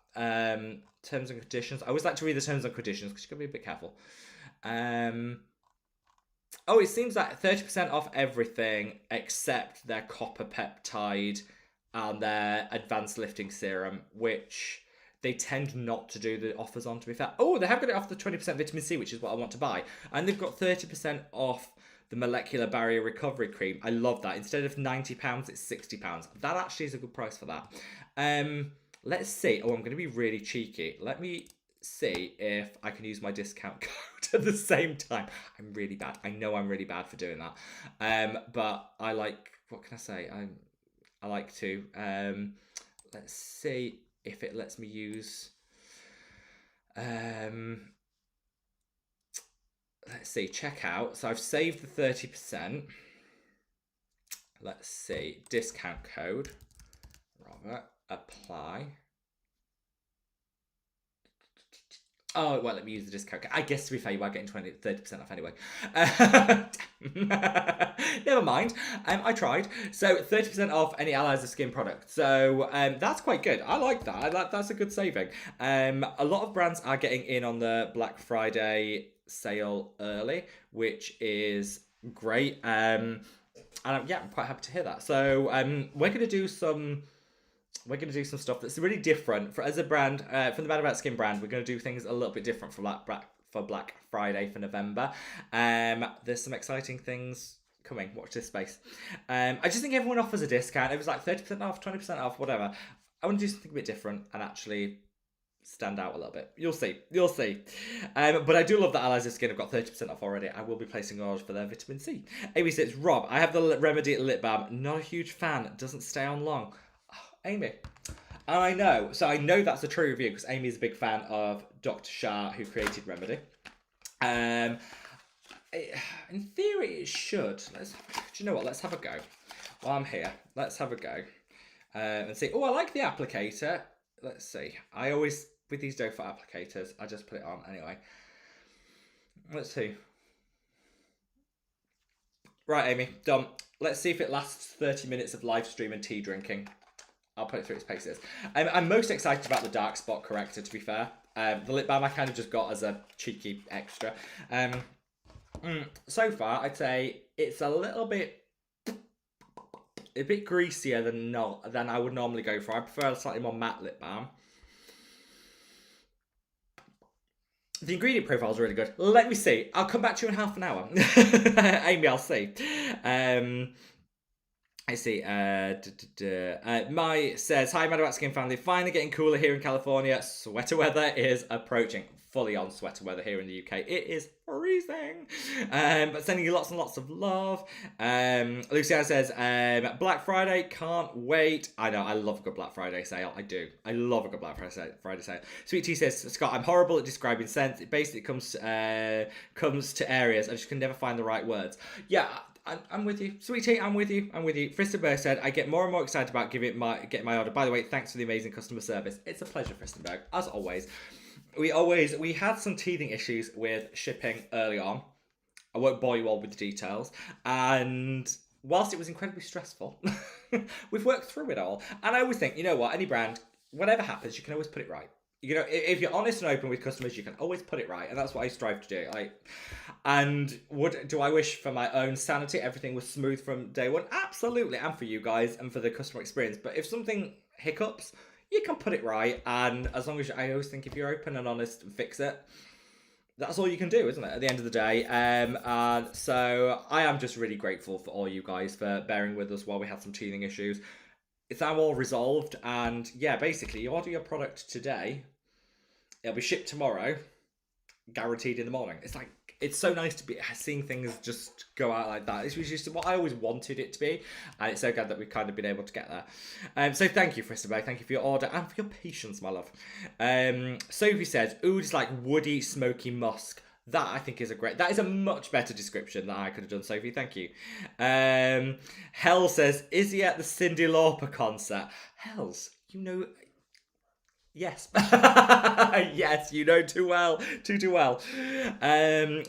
Terms and conditions. I always like to read the terms and conditions because you've got to be a bit careful. Oh, it seems like 30% off everything except their copper peptide and their advanced lifting serum, which they tend not to do the offers on, to be fair. Oh, they have got it off the 20% vitamin C, which is what I want to buy. And they've got 30% off the molecular barrier recovery cream. I love that. Instead of £90, it's £60. That actually is a good price for that. Let's see. Oh, I'm going to be really cheeky. Let me see if I can use my discount code at the same time. I'm really bad. I know I'm really bad for doing that. But I like, what can I say? I like to. Let's see if it lets me use. Let's see, checkout. So I've saved the 30%. Let's see, discount code. Rather, apply. Oh, well, let me use the discount code. I guess to be fair, you are getting 30% off anyway. Never mind. I tried. So 30% off any Aliza Skin product. So that's quite good. I like that. That's a good saving. A lot of brands are getting in on the Black Friday sale early, which is great. And yeah, I'm quite happy to hear that. So we're going to do some stuff that's really different as a brand. From the Madabout Skin brand, we're going to do things a little bit different for Black Friday for November. There's some exciting things coming. Watch this space. I just think everyone offers a discount. It was like 30% off, 20% off, whatever. I want to do something a bit different and actually stand out a little bit. You'll see. You'll see. But I do love that Allies of Skin have got 30% off already. I will be placing orders for their vitamin C. Amy says, Rob, I have the Remedy lip balm. Not a huge fan. Doesn't stay on long. Oh, Amy. And I know. So I know that's a true review because Amy is a big fan of Dr. Shah, who created Remedy. In theory, it should. Do you know what? Let's have a go. While I'm here, let's have a go. And see. Oh, I like the applicator. Let's see. I always, with these doe foot applicators, I just put it on anyway. Let's see. Right, Amy, done. Let's see if it lasts 30 minutes of live stream and tea drinking. I'll put it through its paces. I'm most excited about the dark spot corrector, to be fair. The lip balm I kind of just got as a cheeky extra. So far, I'd say it's a bit greasier than I would normally go for. I prefer a slightly more matte lip balm. The ingredient profile is really good. Let me see. I'll come back to you in half an hour. Amy, I'll see. I see. Mai says, hi, Madabout Skin family. Finally getting cooler here in California. Sweater weather is approaching. Fully on sweater weather here in the UK. It is freezing. But sending you lots and lots of love. Luciana says, Black Friday, can't wait. I know, I love a good Black Friday sale. I do. I love a good Black Friday sale. Sweet Tea says, Scott, I'm horrible at describing scents. It basically comes to areas. I just can never find the right words. Yeah, I'm with you. Sweet Tea, I'm with you. Fristenberg said, I get more and more excited about getting my order. By the way, thanks for the amazing customer service. It's a pleasure, Fristenberg, as always. We had some teething issues with shipping early on. I won't bore you all with the details. And whilst it was incredibly stressful, we've worked through it all. And I always think, you know what, any brand, whatever happens, you can always put it right. You know, if you're honest and open with customers, you can always put it right. And that's what I strive to do. Do I wish for my own sanity everything was smooth from day one? Absolutely. And for you guys and for the customer experience. But if something hiccups, you can put it right, and as long as I always think if you're open and honest and fix it, that's all you can do, isn't it, at the end of the day? And so I am just really grateful for all you guys for bearing with us while we had some teething issues. It's now all resolved, and yeah, basically, you order your product today, it'll be shipped tomorrow, guaranteed in the morning. It's so nice to be seeing things just go out like that. This was just what I always wanted it to be, and it's so good that we've kind of been able to get there. So thank you, Fristenberg. Thank you for your order and for your patience, my love. Sophie says, oud is like woody, smoky musk. That I think is that is a much better description than I could have done, Sophie. Thank you. Hell says, is he at the Cyndi Lauper concert? Hells, you know. Yes. Yes, you know too well. Too well.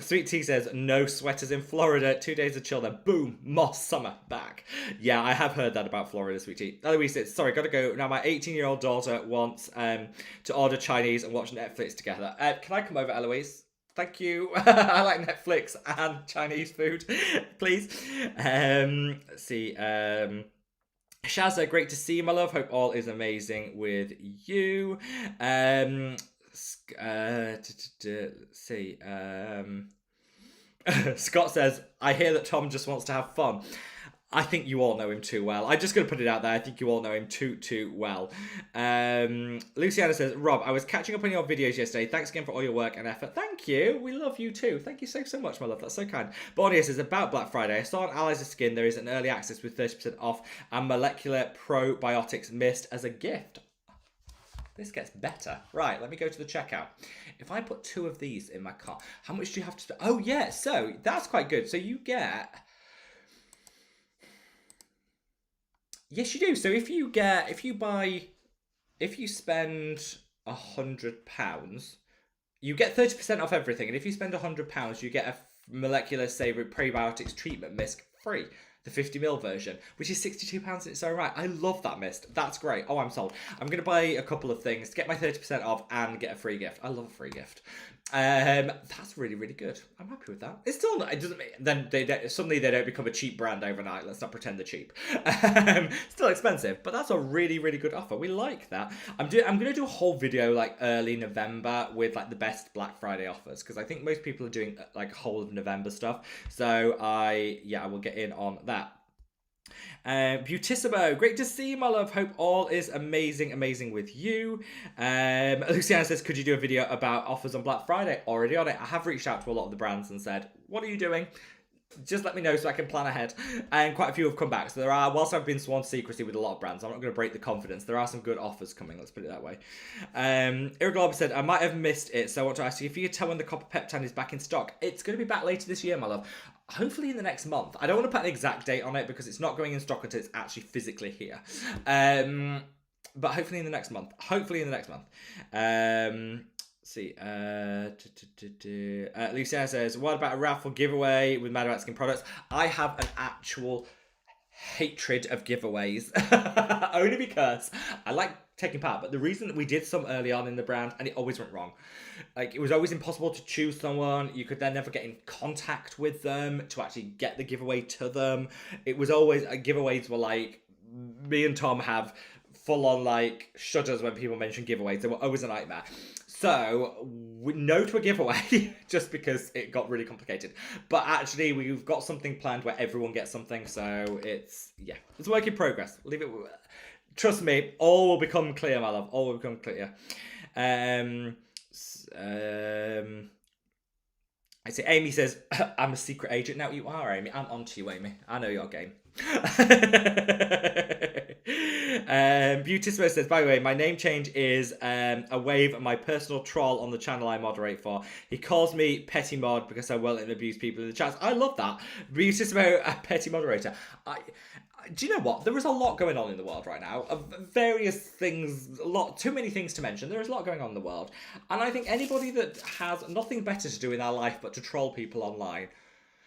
Sweet Tea says, no sweaters in Florida. 2 days of chill then. Boom. Moss summer back. Yeah, I have heard that about Florida, Sweet Tea. Eloise says, sorry, gotta go. Now my 18-year-old daughter wants to order Chinese and watch Netflix together. Can I come over, Eloise? Thank you. I like Netflix and Chinese food. Please. Let's see. Shazza, great to see you, my love. Hope all is amazing with you. Let's see. Scott says, I hear that Tom just wants to have fun. I think you all know him too well. I'm just going to put it out there. I think you all know him too well. Luciana says, Rob, I was catching up on your videos yesterday. Thanks again for all your work and effort. Thank you. We love you too. Thank you so much, my love. That's so kind. Bornia says, about Black Friday, I saw on Allies of Skin there is an early access with 30% off and molecular probiotics mist as a gift. This gets better. Right, let me go to the checkout. If I put 2 of these in my cart, how much do you have to spend? Oh, yeah. So that's quite good. So you get... Yes, you do. So if you spend £100, you get 30% off everything. And if you spend £100, you get a molecular savory probiotics treatment mist free. The 50ml version, which is £62 in its own right. I love that mist. That's great. Oh, I'm sold. I'm going to buy a couple of things to get my 30% off and get a free gift. I love a free gift. That's really, really good. I'm happy with that. It's still not, it doesn't mean, then suddenly they don't become a cheap brand overnight. Let's not pretend they're cheap. Still expensive, but that's a really, really good offer. We like that. I'm going to do a whole video like early November with like the best Black Friday offers, because I think most people are doing like whole of November stuff. So I will get in on that. Beautissimo, great to see you, my love. Hope all is amazing with you. Luciana says, could you do a video about offers on Black Friday? Already on it. I have reached out to a lot of the brands and said, what are you doing? Just let me know so I can plan ahead. And quite a few have come back. So there are, whilst I've been sworn secrecy with a lot of brands, I'm not going to break the confidence. There are some good offers coming, let's put it that way. Irreglob said, I might have missed it, so I want to ask you if you could tell when the copper peptide is back in stock. It's going to be back later this year, my love. Hopefully in the next month. I don't want to put an exact date on it because it's not going in stock until it's actually physically here. But hopefully in the next month. See, Luciana says, what about a raffle giveaway with Madabout Skin products? I have an actual hatred of giveaways. Only because I like taking part, but the reason that we did some early on in the brand and it always went wrong. Like, it was always impossible to choose someone. You could then never get in contact with them to actually get the giveaway to them. It was always, giveaways were like, me and Tom have full on like shudders when people mention giveaways. They were always a nightmare. So, no to a giveaway, just because it got really complicated. But actually, we've got something planned where everyone gets something, so it's a work in progress. Leave it. Trust me, all will become clear, my love. All will become clear. I see, Amy says, I'm a secret agent. Now you are, Amy. I'm onto you, Amy. I know your game. Beautissimo says, by the way, my name change is a wave of my personal troll on the channel I moderate for. He calls me Petty Mod because I will abuse people in the chats. I love that. Beautissimo, a petty moderator. Do you know what? There is a lot going on in the world right now. Various things, too many things to mention. There is a lot going on in the world. And I think anybody that has nothing better to do in their life but to troll people online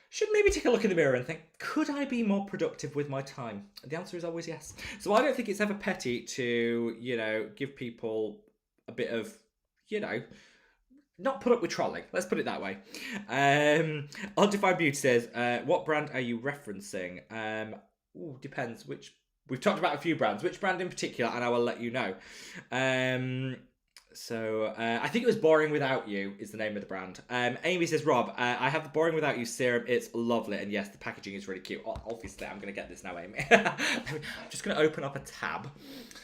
should maybe take a look in the mirror and think, could I be more productive with my time? And the answer is always yes. So I don't think it's ever petty to, give people a bit of, not put up with trolling. Let's put it that way. Undefined Beauty says, what brand are you referencing? Depends which. We've talked about a few brands. Which brand in particular, and I will let you know. I think it was Boring Without You is the name of the brand. Amy says, Rob, I have the Boring Without You serum. It's lovely. And yes, the packaging is really cute. Obviously, I'm going to get this now, Amy. I'm just going to open up a tab.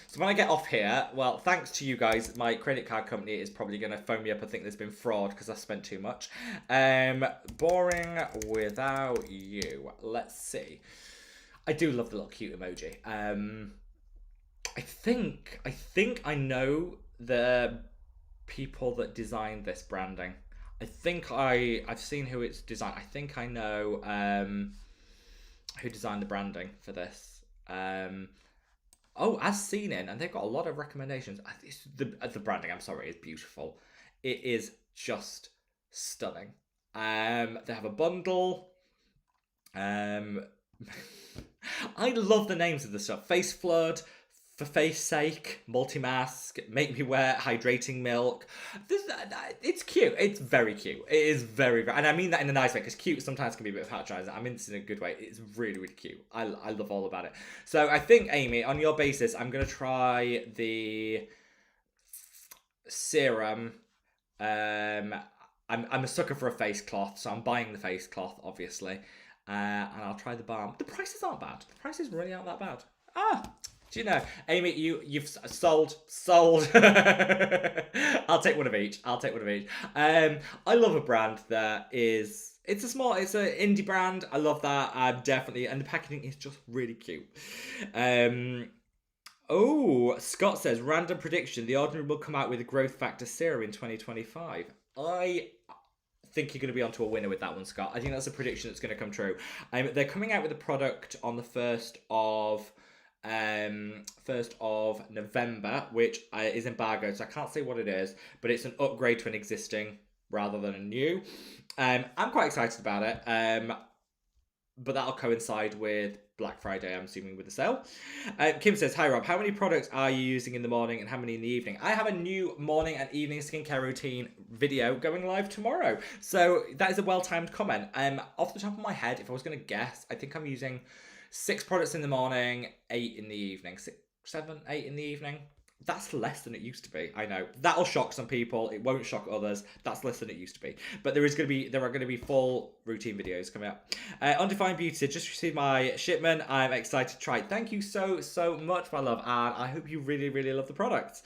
So when I get off here, well, thanks to you guys, my credit card company is probably going to phone me up and think there's been fraud because I spent too much. Boring Without You. Let's see. I do love the little cute emoji. I think I know the people that designed this branding. I think I've seen who it's designed. I think I know who designed the branding for this. As seen in, and they've got a lot of recommendations. The branding, I'm sorry, is beautiful. It is just stunning. They have a bundle. I love the names of the stuff. Face Flood, For Face Sake, Multi-Mask, Make Me Wear, Hydrating Milk. It's cute. It's very cute. It is very, very, and I mean that in a nice way, because cute sometimes can be a bit patronizing. I mean this in a good way. It's really, really cute. I love all about it. So I think, Amy, on your basis, I'm going to try the serum. I'm a sucker for a face cloth, so I'm buying the face cloth, obviously. And I'll try the balm. The prices aren't bad. The prices really aren't that bad. Do you know, Amy, you've sold. I'll take one of each. I love a brand that is, it's an indie brand. I love that. Definitely. And the packaging is just really cute. Scott says, random prediction. The Ordinary will come out with a growth factor serum in 2025. I think you're going to be onto a winner with that one, Scott. I think that's a prediction that's going to come true. They're coming out with a product on the 1st of November, which is embargoed, so I can't say what it is, but it's an upgrade to an existing rather than a new. I'm quite excited about it, but that'll coincide with Black Friday, I'm assuming, with the sale. Kim says, hi Rob, how many products are you using in the morning and how many in the evening? I have a new morning and evening skincare routine video going live tomorrow, so that is a well-timed comment. Off the top of my head, if I was going to guess, I think I'm using 6 products in the morning, 8 in the evening. 6, 7, 8 in the evening. That's less than it used to be. I know that'll shock some people. It won't shock others. That's less than it used to be. But there are going to be full routine videos coming up. Undefined Beauty just received my shipment. I'm excited to try it. Thank you so much, my love, and I hope you really love the product.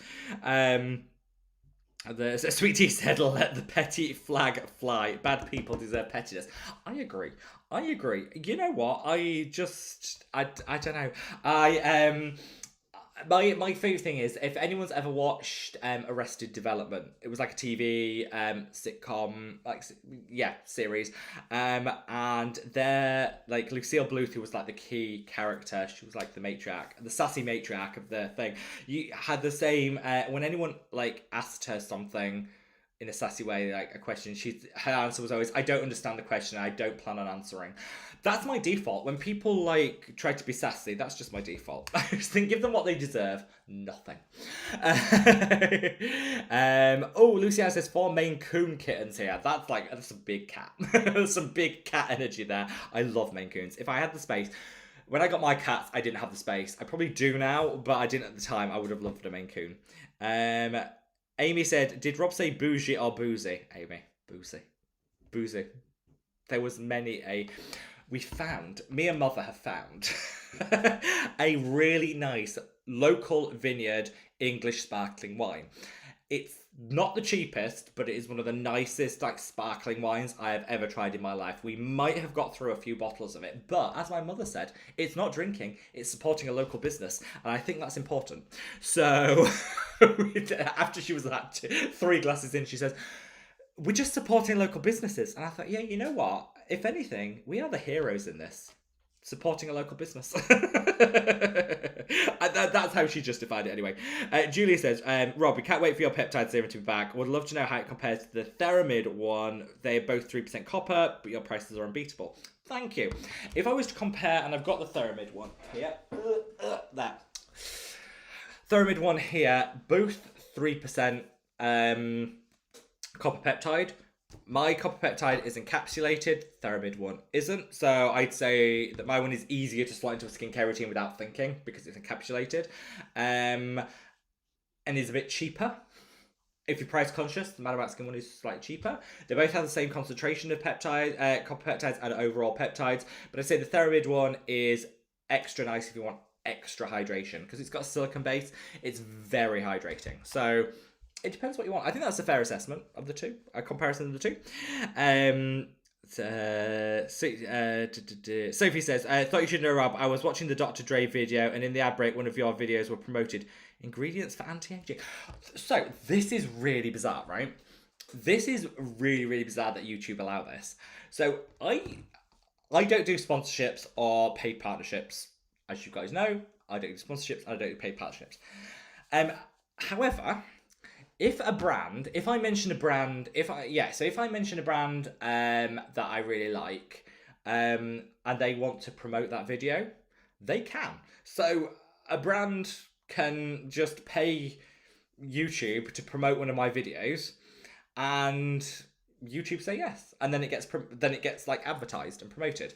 The Sweet Tea said, "Let the petty flag fly. Bad people deserve pettiness." I agree. You know what? I don't know. My favourite thing is, if anyone's ever watched Arrested Development, it was like a TV sitcom, series, and there, like, Lucille Bluth, who was like the key character, she was like the matriarch, the sassy matriarch of the thing. You had the same when anyone like asked her something in a sassy way, like a question, her answer was always, "I don't understand the question, I don't plan on answering." That's my default. When people like try to be sassy, that's just my default. I just think, give them what they deserve. Nothing. Luciana says 4 Maine Coon kittens here. That's a big cat. There's some big cat energy there. I love Maine Coons. If I had the space, when I got my cats, I didn't have the space. I probably do now, but I didn't at the time. I would have loved a Maine Coon. Amy said, "Did Rob say bougie or boozy?" Amy, boozy. There was me and Mother have found a really nice local vineyard English sparkling wine. It's not the cheapest, but it is one of the nicest like sparkling wines I have ever tried in my life. We might have got through a few bottles of it, but as my mother said, it's not drinking, it's supporting a local business, and I think that's important. So after she was like 3 glasses in, she says, "We're just supporting local businesses." And I thought, yeah, you know what? If anything, we are the heroes in this. Supporting a local business. That's how she justified it anyway. Julia says, "Rob, we can't wait for your peptide serum to be back. Would love to know how it compares to the Theramid one. They're both 3% copper, but your prices are unbeatable." Thank you. If I was to compare, and I've got the Theramid one here. There. Theramid one here, both 3% copper peptide. My copper peptide is encapsulated, Theramid one isn't. So I'd say that my one is easier to slot into a skincare routine without thinking because it's encapsulated. And is a bit cheaper. If you're price conscious, the Madabout Skin one is slightly cheaper. They both have the same concentration of peptide, copper peptides and overall peptides. But I'd say the Theramid one is extra nice if you want extra hydration. Because it's got a silicone base, it's very hydrating. So it depends what you want. I think that's a fair assessment of the two, a comparison of the two. Sophie says, "Thought you should know, Rob, I was watching the Dr. Dre video, and in the ad break, one of your videos were promoted ingredients for anti-aging." So this is really bizarre, right? This is really bizarre that YouTube allow this. So I don't do sponsorships or paid partnerships, as you guys know. I don't do sponsorships. I don't do paid partnerships. However, if I mention a brand that I really like, and they want to promote that video, they can. So a brand can just pay YouTube to promote one of my videos, and YouTube say yes, and then it gets like advertised and promoted,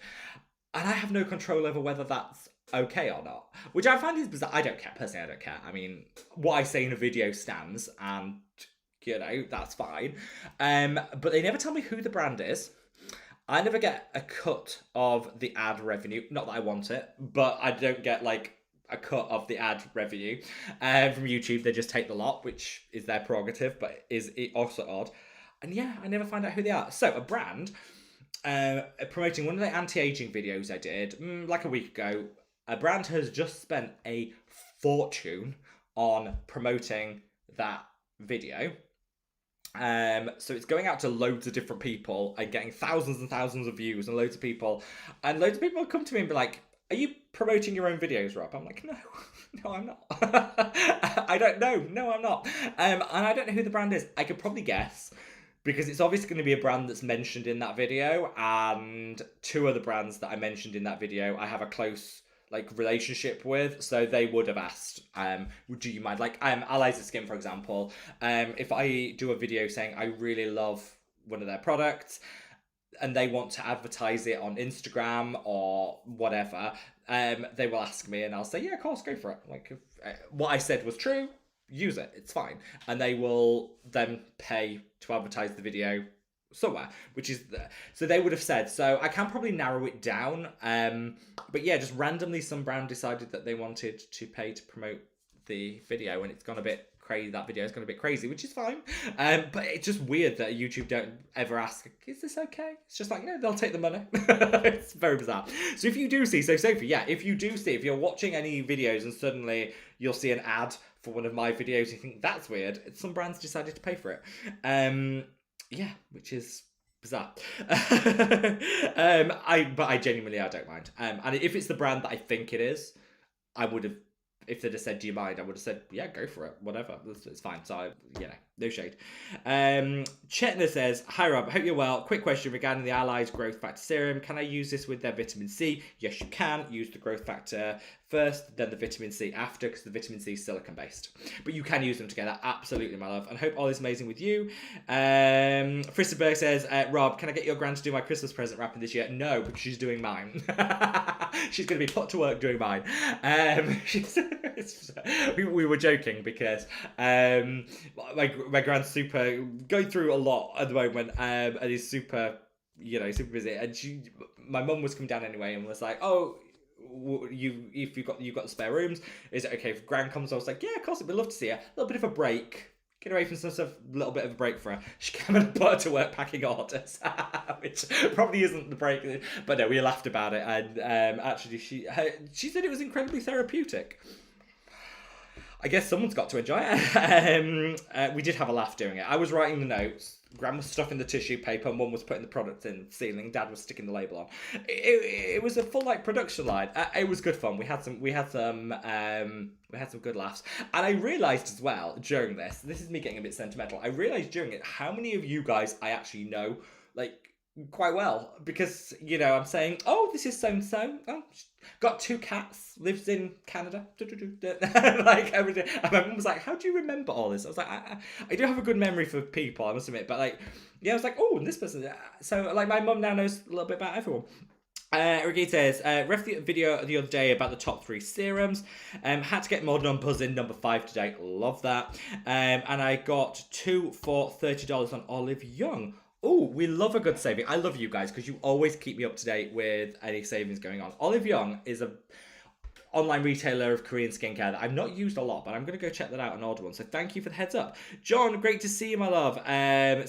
and I have no control over whether that's okay or not, which I find is bizarre. I don't care. Personally, I don't care. I mean, what I say in a video stands, and that's fine. But they never tell me who the brand is. I never get a cut of the ad revenue. Not that I want it, but I don't get like a cut of the ad revenue from YouTube. They just take the lot, which is their prerogative, but is also odd. And yeah, I never find out who they are. So a brand promoting one of the anti-aging videos I did like a week ago. A brand has just spent a fortune on promoting that video. So it's going out to loads of different people and getting thousands and thousands of views and loads of people. And loads of people come to me and be like, "Are you promoting your own videos, Rob?" I'm like, no, I'm not. I don't know. No, I'm not. And I don't know who the brand is. I could probably guess, because it's obviously going to be a brand that's mentioned in that video. And 2 other brands that I mentioned in that video, I have a close relationship with, so they would have asked, "Do you mind?" Allies of Skin, for example. If I do a video saying I really love one of their products, and they want to advertise it on Instagram or whatever, they will ask me, and I'll say, "Yeah, of course, go for it." If what I said was true, use it. It's fine. And they will then pay to advertise the video somewhere, which is so they would have said. So I can probably narrow it down. But yeah, just randomly some brand decided that they wanted to pay to promote the video, and it's gone a bit crazy. That video has gone a bit crazy, which is fine. But it's just weird that YouTube don't ever ask, is this okay? It's just like, no, they'll take the money. It's very bizarre. So if you do see, so Sophie, yeah, if you do see, if you're watching any videos and suddenly you'll see an ad for one of my videos, you think that's weird, some brands decided to pay for it. Yeah, which is bizarre. But I genuinely, I don't mind. And if it's the brand that I think it is, I would have, if they'd have said, do you mind? I would have said, yeah, go for it. Whatever. It's fine. So, no shade. Chetna says, hi Rob, hope you're well. Quick question regarding the Allies Growth Factor Serum. Can I use this with their vitamin C? Yes, you can. Use the growth factor first, then the vitamin C after, because the vitamin C is silicone based. But you can use them together. Absolutely, my love. And hope all is amazing with you. Fristerberg says, Rob, can I get your gran to do my Christmas present wrapping this year? No, because she's doing mine. She's going to be put to work doing mine. We were joking because my gran's super going through a lot at the moment, and is super super busy. And my mum was coming down anyway and was like, oh, if you've got the spare rooms, is it okay if Gran comes? I was like, yeah, of course, we'd love to see her. A little bit of a break. Get away from some stuff, a little bit of a break for her. She came and put her to work packing orders, which probably isn't the break. But no, we laughed about it, and actually she said it was incredibly therapeutic. I guess someone's got to enjoy it. We did have a laugh doing it. I was writing the notes. Gran was stuffing the tissue paper. Mum was putting the products in the ceiling. Dad was sticking the label on. It was a full production line. It was good fun. We had some good laughs. And I realised as well during this is me getting a bit sentimental. I realised during it how many of you guys I actually know quite well, because I'm saying, oh, this is so and so. Oh, got 2 cats, lives in Canada, everything. And my mum was like, how do you remember all this? I was like, I do have a good memory for people, I must admit, but I was like, oh, and this person. So my mum now knows a little bit about everyone. Ricky says, ref the video the other day about the top 3 serums. Had to get more on buzzing number 5 today. Love that. And I got 2 for $30 on Olive Young. Oh, we love a good saving. I love you guys because you always keep me up to date with any savings going on. Olive Young is a online retailer of Korean skincare that I've not used a lot, but I'm going to go check that out and order one. So thank you for the heads up. John, great to see you, my love.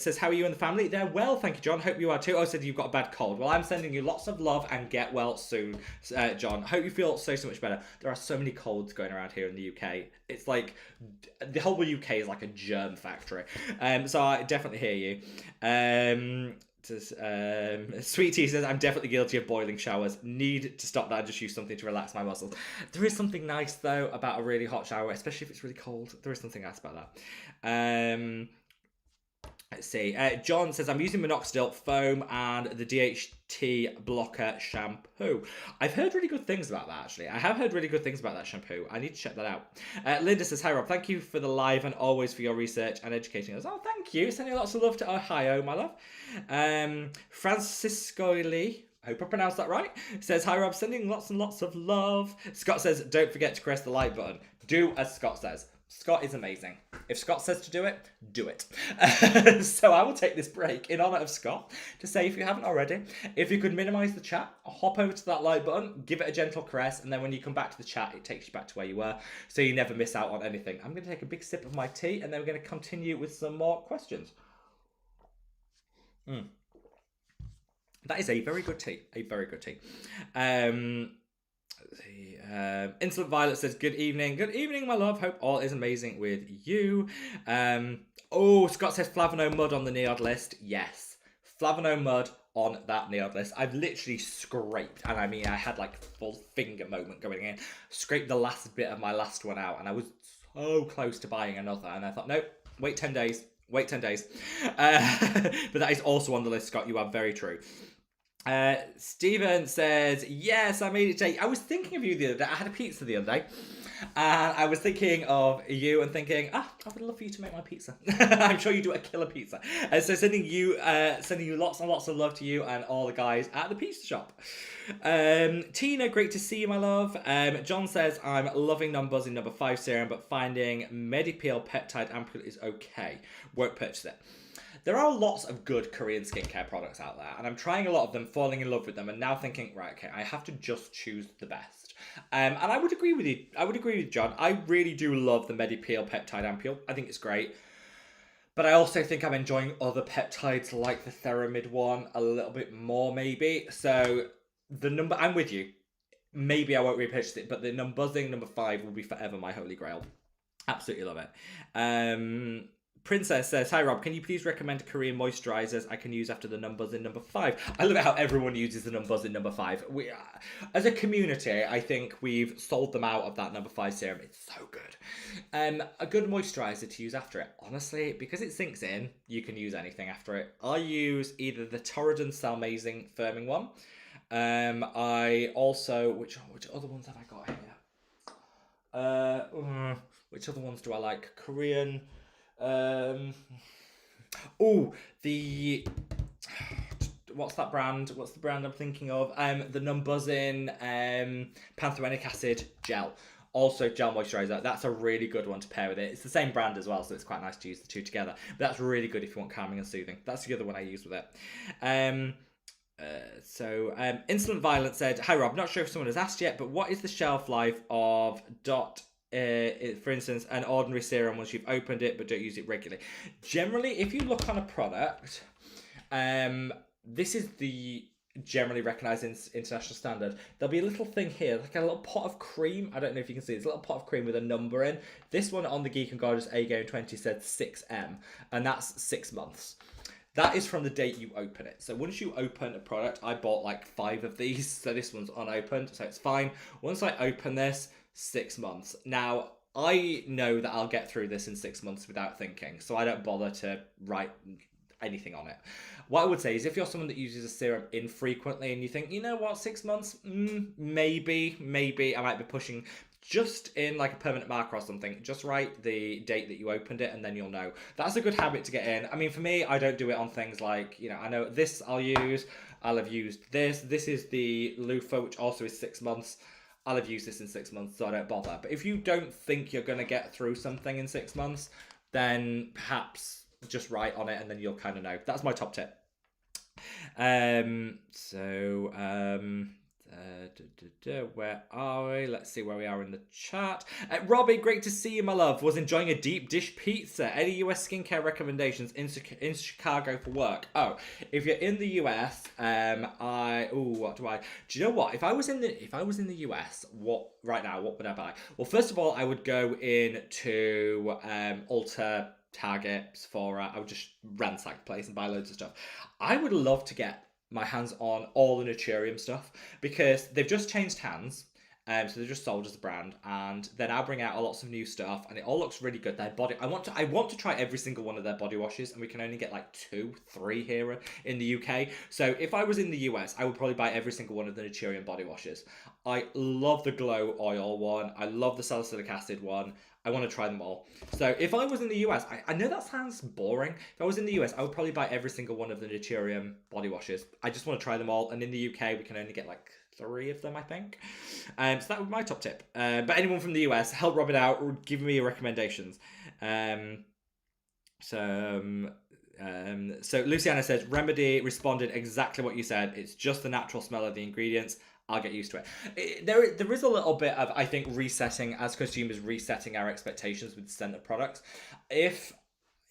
Says, how are you and the family? They're well, thank you, John. Hope you are too. Oh, said you've got a bad cold. Well, I'm sending you lots of love and get well soon, John. Hope you feel so much better. There are so many colds going around here in the UK. It's like the whole UK is like a germ factory. So I definitely hear you. Sweet Tea says, I'm definitely guilty of boiling showers. Need to stop that and just use something to relax my muscles. There is something nice though about a really hot shower, especially if it's really cold. There is something nice about that. Let's see. John says, I'm using minoxidil foam and the DHT blocker shampoo. I've heard really good things about that, actually. I have heard really good things about that shampoo. I need to check that out. Linda says, hi Rob, thank you for the live and always for your research and educating us. Oh, thank you. Sending lots of love to Ohio, my love. Francisco Lee, I hope I pronounced that right, says, hi Rob, sending lots and lots of love. Scott says, don't forget to press the like button. Do as Scott says. Scott is amazing. If Scott says to do it, do it. So I will take this break in honour of Scott to say, if you haven't already, if you could minimise the chat, hop over to that like button, give it a gentle caress, and then when you come back to the chat, it takes you back to where you were, so you never miss out on anything. I'm going to take a big sip of my tea, and then we're going to continue with some more questions. That is a very good tea. A very good tea. Insolent Violet says, good evening. Good evening, my love. Hope all is amazing with you. Scott says Flavino mud on the NIOD list. Yes, Flavino mud on that NIOD list. I've literally scraped, and I mean, I had like full finger moment going in. Scraped the last bit of my last one out, and I was so close to buying another, and I thought, nope, wait 10 days. Wait 10 days. But that is also on the list, Scott. You are very true. Steven says, yes, I made it today. I was thinking of you the other day. I had a pizza the other day. And I was thinking of you and thinking, I would love for you to make my pizza. I'm sure you do a killer pizza. And so sending you lots and lots of love to you and all the guys at the pizza shop. Tina, great to see you, my love. John says, I'm loving non-buzzing number 5 serum, but finding Medipeel peptide ampule is okay. Won't purchase it. There are lots of good Korean skincare products out there, and I'm trying a lot of them, falling in love with them, and now thinking, right, okay, I have to just choose the best. And I would agree with you. I would agree with John. I really do love the Medipeel peptide ampule. I think it's great. But I also think I'm enjoying other peptides like the Theramid one a little bit more, maybe. So I'm with you. Maybe I won't repurchase it, but the Numbuzzing number 5 will be forever my holy grail. Absolutely love it. Princess says, hi Rob, can you please recommend Korean moisturizers I can use after the numbers in number 5? I love it how everyone uses the numbers in number 5. We, as a community, I think we've sold them out of that number 5 serum. It's so good. A good moisturizer to use after it. Honestly, because it sinks in, you can use anything after it. I use either the Torridon Salmazing firming one. I also, which other ones have I got here? Which other ones do I like? Korean. What's that brand? What's the brand I'm thinking of? The Numbuzzin panthenic acid gel. Also gel moisturizer. That's a really good one to pair with it. It's the same brand as well, so it's quite nice to use the two together. But that's really good if you want calming and soothing. That's the other one I use with it. Insolent Violence said, hi Rob, not sure if someone has asked yet, but what is the shelf life of for instance, an ordinary serum once you've opened it but don't use it regularly? Generally, if you look on a product, this is the generally recognized international standard. There'll be a little thing here, like a little pot of cream. I don't know if you can see. It's a little pot of cream with a number in. This one on the Geek and Gorgeous A-Game 20 said 6M, and that's 6 months. That is from the date you open it. So once you open a product, I bought like 5 of these, so this one's unopened, so it's fine. Once I open this, 6 months. Now, I know that I'll get through this in 6 months without thinking, so I don't bother to write anything on it. What I would say is if you're someone that uses a serum infrequently and you think, you know what, 6 months, maybe I might be pushing, just in like a permanent marker or something, just write the date that you opened it and then you'll know. That's a good habit to get in. I mean, for me, I don't do it on things like, you know, I know this I'll have used this. This is the loofah, which also is 6 months. I'll have used this in 6 months, so I don't bother. But if you don't think you're going to get through something in 6 months, then perhaps just write on it and then you'll kind of know. That's my top tip. Where are we? Let's see where we are in the chat. Robbie, great to see you, my love. Was enjoying a deep dish pizza. Any US skincare recommendations in Chicago for work? Oh, if you're in the US, what do I? Do you know what? If I was in the US, what would I buy? Well, first of all, I would go into Ulta, Target, Sephora. I would just ransack the place and buy loads of stuff. I would love to get my hands on all the Naturium stuff because they've just changed hands. So they're just sold as a brand, and they're now bringing out lots of new stuff, and it all looks really good. Their body, I want to try every single one of their body washes, and we can only get like 2, 3 here in the UK. So if I was in the US, I would probably buy every single one of the Naturium body washes. I love the Glow Oil one. I love the salicylic acid one. I want to try them all. So if I was in the US, I know that sounds boring. If I was in the US, I would probably buy every single one of the Naturium body washes. I just want to try them all. And in the UK, we can only get like 3 of them, I think. So that would be my top tip. But anyone from the US, help Robin out or give me your recommendations. So Luciana says, Remedy responded exactly what you said. It's just the natural smell of the ingredients. I'll get used to it. There is a little bit of, I think, resetting as consumers, resetting our expectations with scent of products. If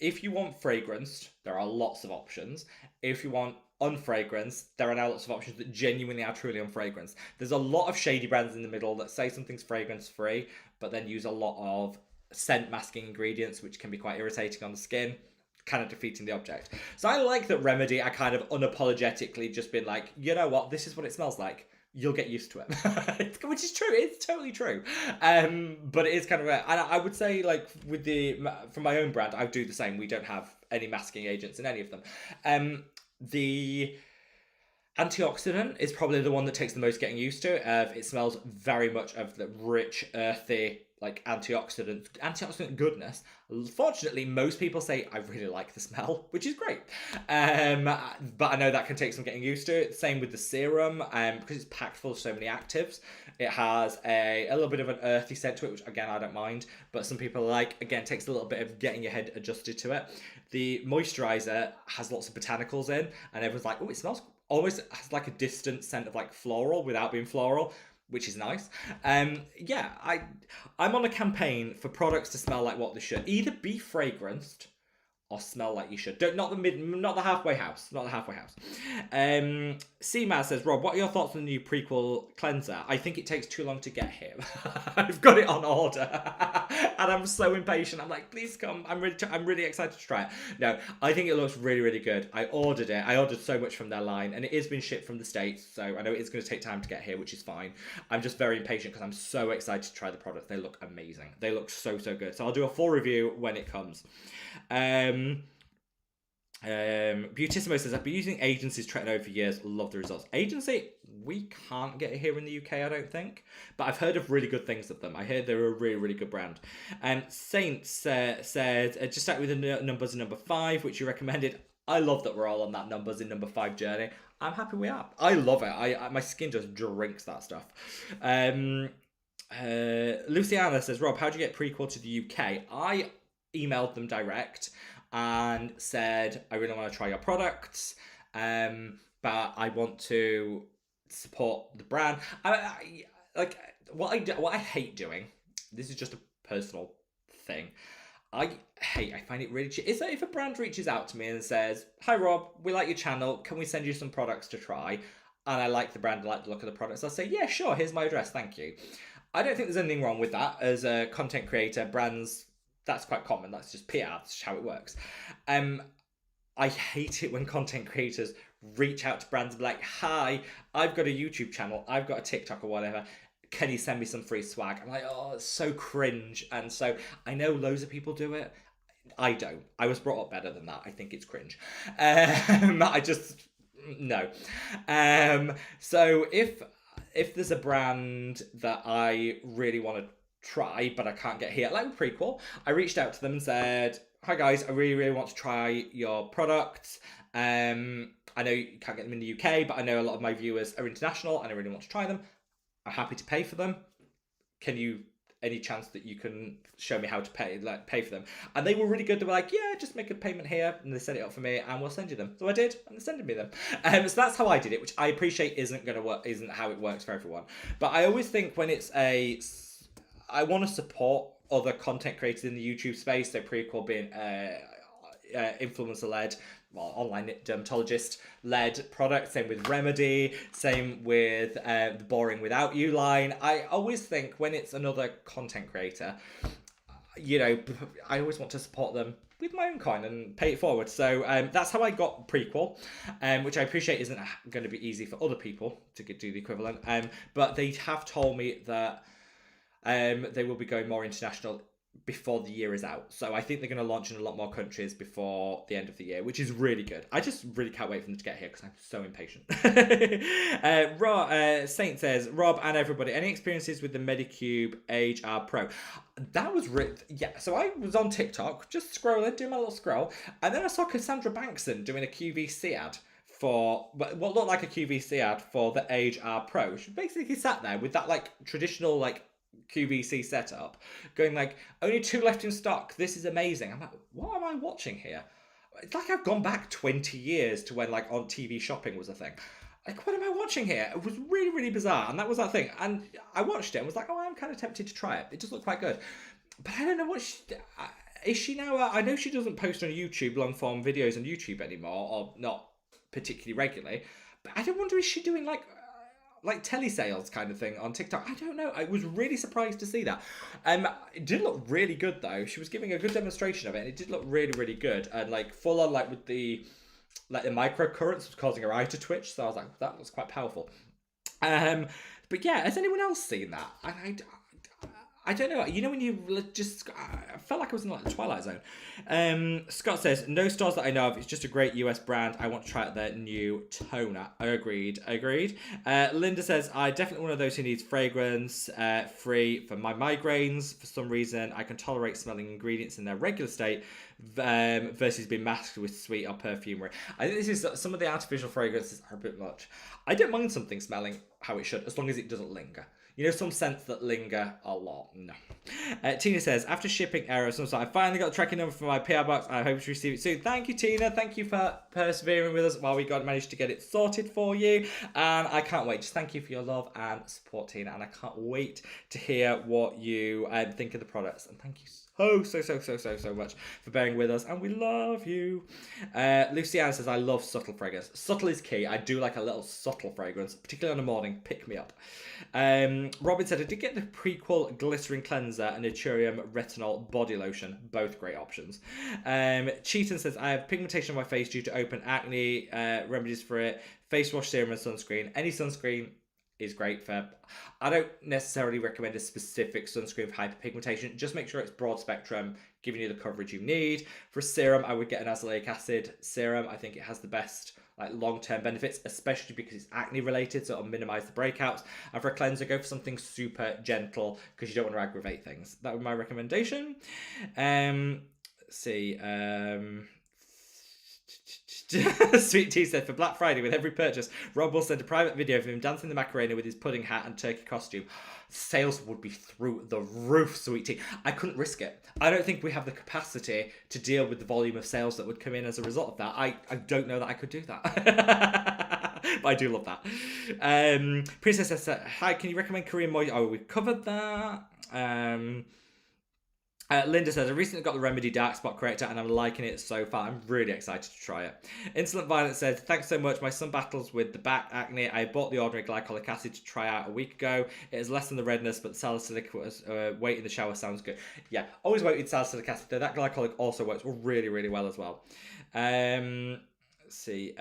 you want fragranced, there are lots of options. If you want unfragranced, there are now lots of options that genuinely are truly unfragranced. There's a lot of shady brands in the middle that say something's fragrance free, but then use a lot of scent masking ingredients, which can be quite irritating on the skin, kind of defeating the object. So I like that Remedy are kind of unapologetically just been like, you know what, this is what it smells like. You'll get used to it. Which is true. It's totally true. But it is kind of I would say, like, from my own brand, I do the same. We don't have any masking agents in any of them. The antioxidant is probably the one that takes the most getting used to. It smells very much of the rich, earthy like antioxidant goodness. Fortunately, most people say I really like the smell, which is great. But I know that can take some getting used to. Same with the serum, because it's packed full of so many actives. It has a little bit of an earthy scent to it, which again I don't mind, but some people like. Again, takes a little bit of getting your head adjusted to it. The moisturizer has lots of botanicals in, and everyone's like, oh, it smells almost has like a distant scent of like floral without being floral, which is nice. Yeah, I'm on a campaign for products to smell like what they should. Either be fragranced or smell like you should. Not the halfway house. Not the halfway house. CMAS says, Rob, what are your thoughts on the new prequel cleanser? I think it takes too long to get here. I've got it on order. And I'm so impatient. I'm like, please come. I'm really excited to try it. No, I think it looks really, really good. I ordered it. I ordered so much from their line, and it is been shipped from the States, so I know it's going to take time to get here, which is fine. I'm just very impatient because I'm so excited to try the products. They look amazing. They look so, so good. So I'll do a full review when it comes. Beautissimo says, I've been using Agency's Retinoid for years. Love the results. Agency, we can't get it here in the UK, I don't think, but I've heard of really good things of them. I heard they're a really, really good brand. Saints said, just start with the numbers in number 5, which you recommended. I love that we're all on that numbers in number 5 journey. I'm happy we are. I love it. My skin just drinks that stuff. Luciana says, Rob, how do you get prequel to the UK? I emailed them direct and said, I really want to try your products, but I want to support the brand. What I hate doing, this is just a personal thing, I find it really cheap, is that if a brand reaches out to me and says, hi Rob, we like your channel, can we send you some products to try? And I like the brand, I like the look of the products, I'll say, yeah, sure, here's my address, thank you. I don't think there's anything wrong with that. As a content creator, brands, that's quite common. That's just PR. That's just how it works. I hate it when content creators reach out to brands and be like, hi, I've got a YouTube channel. I've got a TikTok or whatever. Can you send me some free swag? I'm like, oh, it's so cringe. And so I know loads of people do it. I don't. I was brought up better than that. I think it's cringe. I just, no. So if there's a brand that I really want to try, but I can't get here, like with Prequel, I reached out to them and said, hi guys, I really, really want to try your products. I know you can't get them in the UK, but I know a lot of my viewers are international and I really want to try them. I'm happy to pay for them. Any chance that you can show me how to pay for them? And they were really good. They were like, yeah, just make a payment here, and they set it up for me, and we'll send you them. So I did, and they sent me them. So that's how I did it, which I appreciate isn't how it works for everyone. But I always think when it's I want to support other content creators in the YouTube space. So Prequel being influencer-led, online dermatologist-led product. Same with Remedy. Same with the Boring Without You line. I always think when it's another content creator, I always want to support them with my own coin and pay it forward. So that's how I got Prequel, which I appreciate isn't going to be easy for other people to do the equivalent. But they have told me that they will be going more international before the year is out. So I think they're going to launch in a lot more countries before the end of the year, which is really good. I just really can't wait for them to get here because I'm so impatient. Saint says, Rob and everybody, any experiences with the Medicube Age R Pro? That was so I was on TikTok, just scrolling, doing my little scroll, and then I saw Cassandra Bankson doing a QVC ad for what looked like a QVC ad for the Age R Pro. She basically sat there with that like traditional like QVC setup, going like, only 2 left in stock, this is amazing. I'm like, what am I watching here? It's like I've gone back 20 years to when like on TV shopping was a thing. Like, what am I watching here? It was really, really bizarre, and that was that thing. And I watched it and was like, oh, I'm kind of tempted to try it. It just looked quite good. But I don't know what is she now? I know she doesn't post on YouTube long form videos on YouTube anymore, or not particularly regularly. But I don't wonder, is she doing like telesales kind of thing on TikTok? I don't know. I was really surprised to see that. It did look really good though. She was giving a good demonstration of it, and it did look really, really good. And like full on, like with the microcurrents was causing her eye to twitch. So I was like, that was quite powerful. But yeah, has anyone else seen that? I don't know. You know when you just... I felt like I was in like the Twilight Zone. Scott says, no stores that I know of. It's just a great US brand. I want to try out their new toner. Agreed. Linda says, I definitely one of those who needs fragrance free for my migraines. For some reason, I can tolerate smelling ingredients in their regular state versus being masked with sweet or perfumery. I think this is some of the artificial fragrances are a bit much. I don't mind something smelling how it should, as long as it doesn't linger. You know, some scents that linger a lot. No. Tina says, after shipping error, I finally got the tracking number for my PR box. I hope to receive it soon. Thank you, Tina. Thank you for persevering with us while we managed to get it sorted for you. And I can't wait. Just thank you for your love and support, Tina. And I can't wait to hear what you think of the products. And thank you so much for bearing with us, and we love you. Luciana says, I love subtle fragrance. Subtle is key. I do like a little subtle fragrance, particularly on a morning. Pick me up. Robin said, I did get the prequel glycerin cleanser and Naturium retinol body lotion. Both great options. Cheaton says, I have pigmentation on my face due to open acne. Remedies for it: face wash, serum, and sunscreen. Any sunscreen is great for... I don't necessarily recommend a specific sunscreen for hyperpigmentation. Just make sure it's broad spectrum, giving you the coverage you need. For serum, I would get an azelaic acid serum. I think it has the best long-term benefits, especially because it's acne related, so it'll minimize the breakouts. And for a cleanser, go for something super gentle because you don't want to aggravate things. That would be my recommendation. Let's see. Sweet Tea said, for Black Friday, with every purchase, Rob will send a private video of him dancing the Macarena with his pudding hat and turkey costume. Sales would be through the roof, Sweet Tea. I couldn't risk it. I don't think we have the capacity to deal with the volume of sales that would come in as a result of that. I don't know that I could do that. But I do love that. Princess says, hi, can you recommend Korean moisture? Oh, we've covered that. Linda says, I recently got the Remedy Dark Spot Corrector and I'm liking it so far. I'm really excited to try it. Insolent Violet says, thanks so much. My son battles with the back acne. I bought the ordinary glycolic acid to try out a week ago. It is less than the redness, but the salicylic weight in the shower sounds good. Yeah, always wait with salicylic acid though. That glycolic also works really, really well as well. Let's see.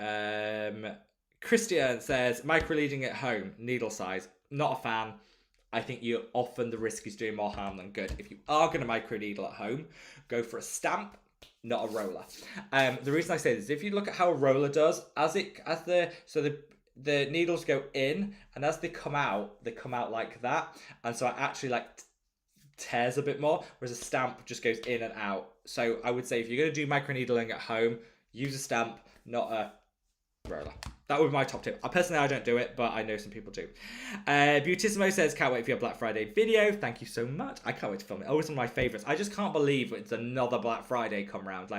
Christian says, microneedling at home, needle size. Not a fan. I think often the risk is doing more harm than good. If you are going to microneedle at home, go for a stamp, not a roller. The reason I say this is if you look at how a roller does, the needles go in, and as they come out like that, and so it actually tears a bit more, whereas a stamp just goes in and out. So I would say if you're going to do microneedling at home, use a stamp, not a roller. That would be my top tip. Personally, I don't do it, but I know some people do. Beautissimo says, can't wait for your Black Friday video. Thank you so much. I can't wait to film it. Always one of my favourites. I just can't believe it's another Black Friday come around.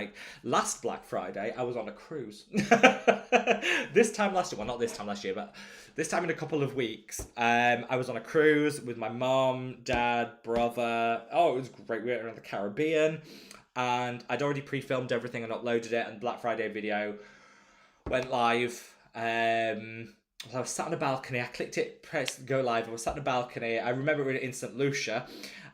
Last Black Friday, I was on a cruise. This time last year, well, not this time last year, but this time in a couple of weeks, I was on a cruise with my mom, dad, brother. Oh, it was great. We went around the Caribbean, and I'd already pre-filmed everything and uploaded it, and Black Friday video went live. I was sat on a balcony. I clicked it, pressed go live. I was sat on a balcony. I remember we were in St. Lucia,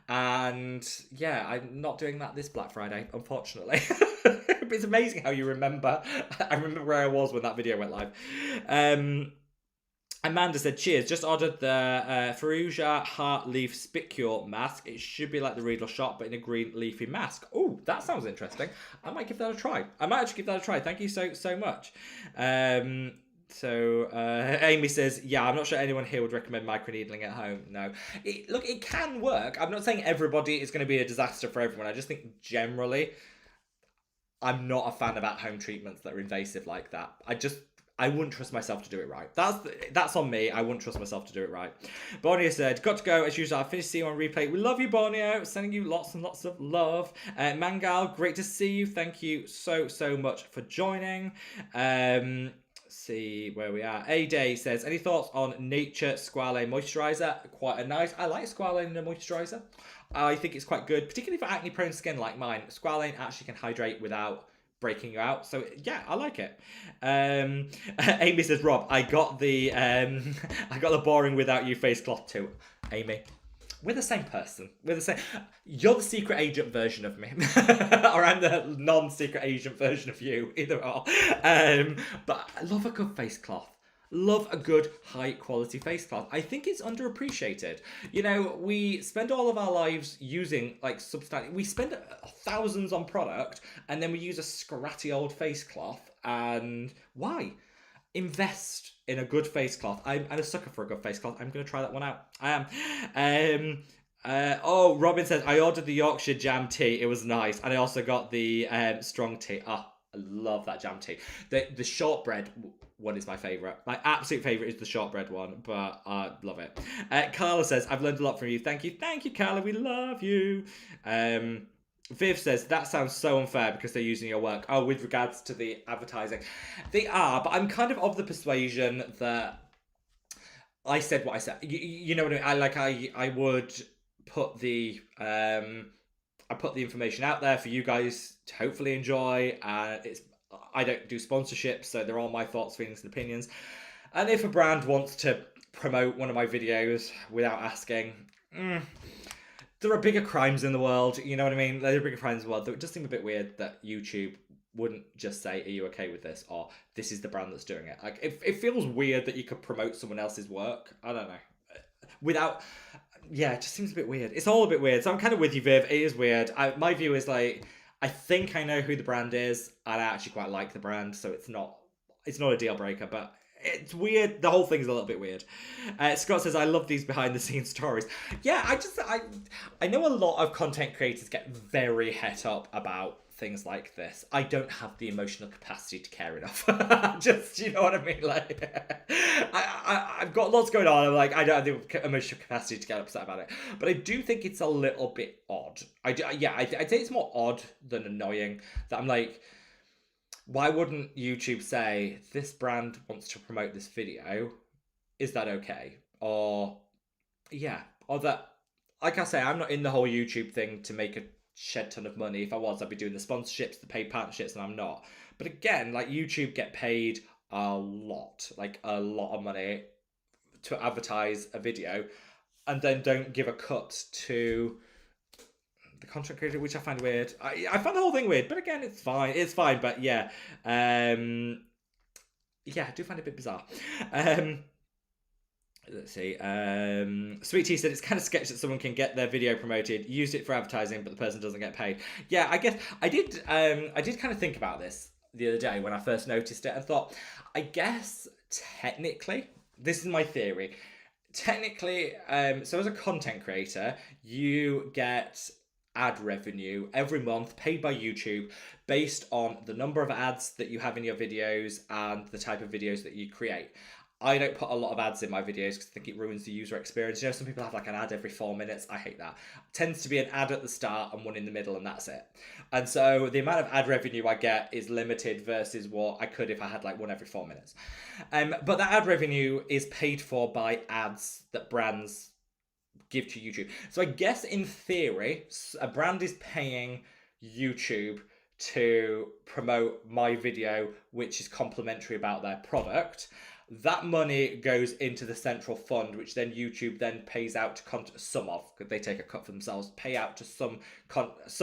and yeah, I'm not doing that this Black Friday, unfortunately. It's amazing how you remember. I remember where I was when that video went live. Amanda said, cheers, just ordered the Ferrugia Heart Leaf Spicule mask. It should be like the Riedel shot, but in a green leafy mask. Oh, that sounds interesting. I might give that a try. Thank you so much. Amy says, yeah, I'm not sure anyone here would recommend microneedling at home. No. It can work. I'm not saying everybody is going to be a disaster for everyone. I just think generally, I'm not a fan of at-home treatments that are invasive like that. I wouldn't trust myself to do it right. That's on me. I wouldn't trust myself to do it right. Borneo said, got to go. As usual, I finished seeing you on replay. We love you, Borneo. Sending you lots and lots of love. Mangal, great to see you. Thank you so much for joining. See where we are. A-Day says, any thoughts on Nature Squalane Moisturiser? Quite a nice. I like Squalane in a moisturiser. I think it's quite good, particularly for acne prone skin like mine. Squalane actually can hydrate without breaking you out, so yeah, I like it. Amy says, Rob, I got the boring without you face cloth too. Amy, we're the same person. You're the secret agent version of me, or I'm the non-secret agent version of you. Either or. But I love a good face cloth. Love a good high quality face cloth. I think it's underappreciated. You know, we spend all of our lives using like substantial. We spend thousands on product, and then we use a scratty old face cloth. And why? Invest in a good face cloth. I'm a sucker for a good face cloth. I'm gonna try that one out. I am. Oh, Robin says I ordered the Yorkshire jam tea. It was nice, and I also got the strong tea. Ah, I love that jam tea. The shortbread one is my favourite. My absolute favourite is the shortbread one, but I love it. Carla says I've learned a lot from you. Thank you, Carla. We love you. Viv says, that sounds so unfair because they're using your work. Oh, with regards to the advertising. They are, but I'm kind of the persuasion that I said what I said. You know what I mean? I would put the I put the information out there for you guys to hopefully enjoy. I don't do sponsorships, so they're all my thoughts, feelings, and opinions. And if a brand wants to promote one of my videos without asking, there are bigger crimes in the world, you know what I mean? There are bigger crimes in the world. It just seems a bit weird that YouTube wouldn't just say, are you okay with this? Or this is the brand that's doing it. Like, it feels weird that you could promote someone else's work. I don't know. It just seems a bit weird. It's all a bit weird. So I'm kind of with you, Viv. It is weird. My view is like, I think I know who the brand is, and I actually quite like the brand, so it's not a deal breaker, but it's weird. The whole thing's a little bit weird. Scott says, I love these behind the scenes stories. Yeah, I know a lot of content creators get very het up about things like this. I don't have the emotional capacity to care enough. Just, you know what I mean? Like, I've got lots going on. I'm like, I don't have the emotional capacity to get upset about it. But I do think it's a little bit odd. I'd say it's more odd than annoying. That I'm like, why wouldn't YouTube say, this brand wants to promote this video? Is that okay? Or that, like I say, I'm not in the whole YouTube thing to make a shed ton of money. If I was, I'd be doing the sponsorships, the paid partnerships, and I'm not. But again, like, YouTube get paid a lot of money to advertise a video, and then don't give a cut to the content creator, which I find weird. I find the whole thing weird, but again, it's fine. But yeah, I do find it a bit bizarre. Let's see. Sweet Tea said it's kind of sketchy that someone can get their video promoted, use it for advertising, but the person doesn't get paid. Yeah, I guess I did kind of think about this the other day when I first noticed it and thought, I guess technically, this is my theory. Technically, so as a content creator, you get ad revenue every month paid by YouTube based on the number of ads that you have in your videos and the type of videos that you create. I don't put a lot of ads in my videos because I think it ruins the user experience. You know, some people have like an ad every 4 minutes. I hate that. It tends to be an ad at the start and one in the middle, and that's it. And so the amount of ad revenue I get is limited versus what I could if I had like one every 4 minutes. But that ad revenue is paid for by ads that brands give to YouTube. So I guess in theory, a brand is paying YouTube to promote my video, which is complimentary about their product. That money goes into the central fund, which then YouTube then pays out to some of, because they take a cut for themselves, pay out to some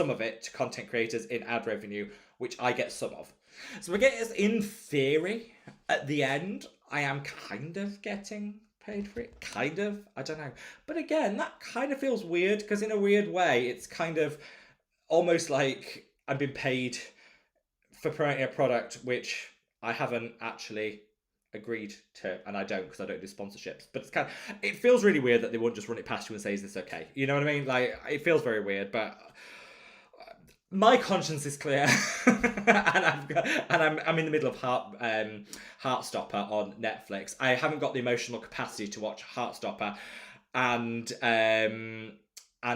of it to content creators in ad revenue, which I get some of. So I guess in theory, at the end, I am kind of getting paid for it. Kind of. I don't know. But again, that kind of feels weird, because in a weird way, it's kind of almost like I've been paid for promoting a product which I haven't actually agreed to, and I don't, because I don't do sponsorships. But it feels really weird that they won't just run it past you and say, is this okay? You know what I mean? Like, it feels very weird, but my conscience is clear. And I'm in the middle of Heartstopper on Netflix. I haven't got the emotional capacity to watch Heartstopper and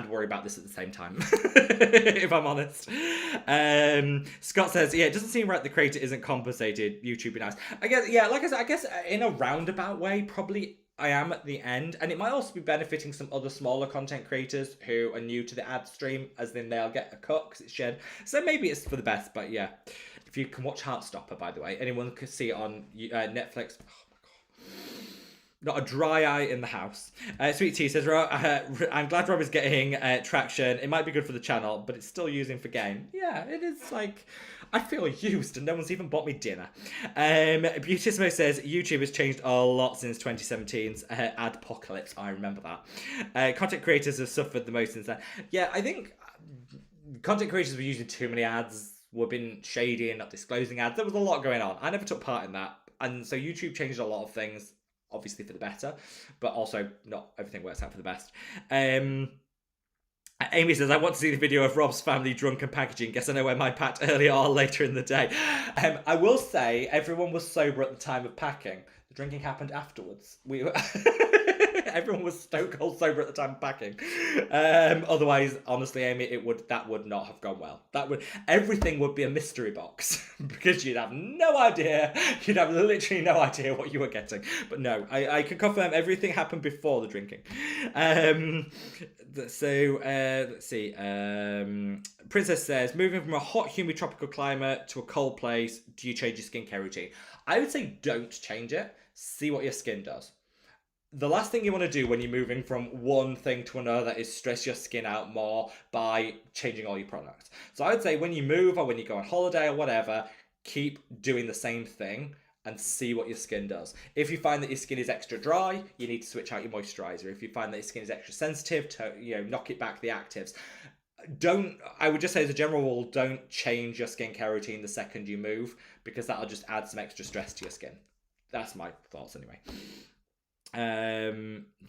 worry about this at the same time, if I'm honest. Scott says, yeah, it doesn't seem right the creator isn't compensated. YouTube be nice. I guess, yeah, like I said, I guess in a roundabout way, probably I am at the end. And it might also be benefiting some other smaller content creators who are new to the ad stream, as then they'll get a cut because it's shared. So maybe it's for the best, but yeah. If you can watch Heartstopper, by the way, anyone could see it on Netflix. Oh my God. Not a dry eye in the house. Sweet Tea says, I'm glad Rob is getting traction. It might be good for the channel, but it's still using for gain. Yeah, it is like, I feel used and no one's even bought me dinner. Beautissimo says, YouTube has changed a lot since 2017's adpocalypse. I remember that. Content creators have suffered the most since then. Yeah, I think content creators were using too many ads, were being shady and not disclosing ads. There was a lot going on. I never took part in that. And so YouTube changed a lot of things, obviously for the better, but also not everything works out for the best. Amy says, I want to see the video of Rob's family drunk and packaging. Guess I know where mine packed earlier or later in the day. I will say everyone was sober at the time of packing. The drinking happened afterwards. We were everyone was stone cold sober at the time of packing. Otherwise, honestly, Amy, that would not have gone well. Everything would be a mystery box because you'd have no idea. You'd have literally no idea what you were getting. But no, I can confirm everything happened before the drinking. Let's see. Princess says, moving from a hot, humid tropical climate to a cold place, do you change your skincare routine? I would say don't change it. See what your skin does. The last thing you want to do when you're moving from one thing to another is stress your skin out more by changing all your products. So I would say when you move or when you go on holiday or whatever, keep doing the same thing and see what your skin does. If you find that your skin is extra dry, you need to switch out your moisturizer. If you find that your skin is extra sensitive, knock it back the actives. I would just say as a general rule, don't change your skincare routine the second you move, because that'll just add some extra stress to your skin. That's my thoughts anyway.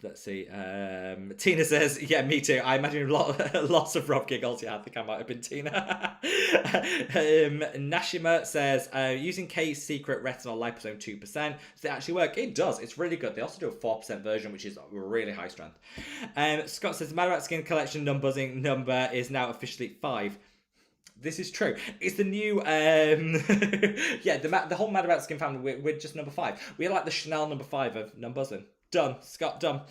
Let's see. Tina says, yeah, me too. I imagine lots of Rob giggles. Yeah, I think I might have been Tina. Nashima says, using K's Secret Retinol Liposome 2%. Does it actually work? It does. It's really good. They also do a 4% version, which is really high strength. Scott says, the Madabout Skin collection buzzing number is now officially 5. This is true. It's the new, the whole Madabout Skin family, we're just number 5. We're like the Chanel number 5 of Numbuzzing. Done. Scott, done.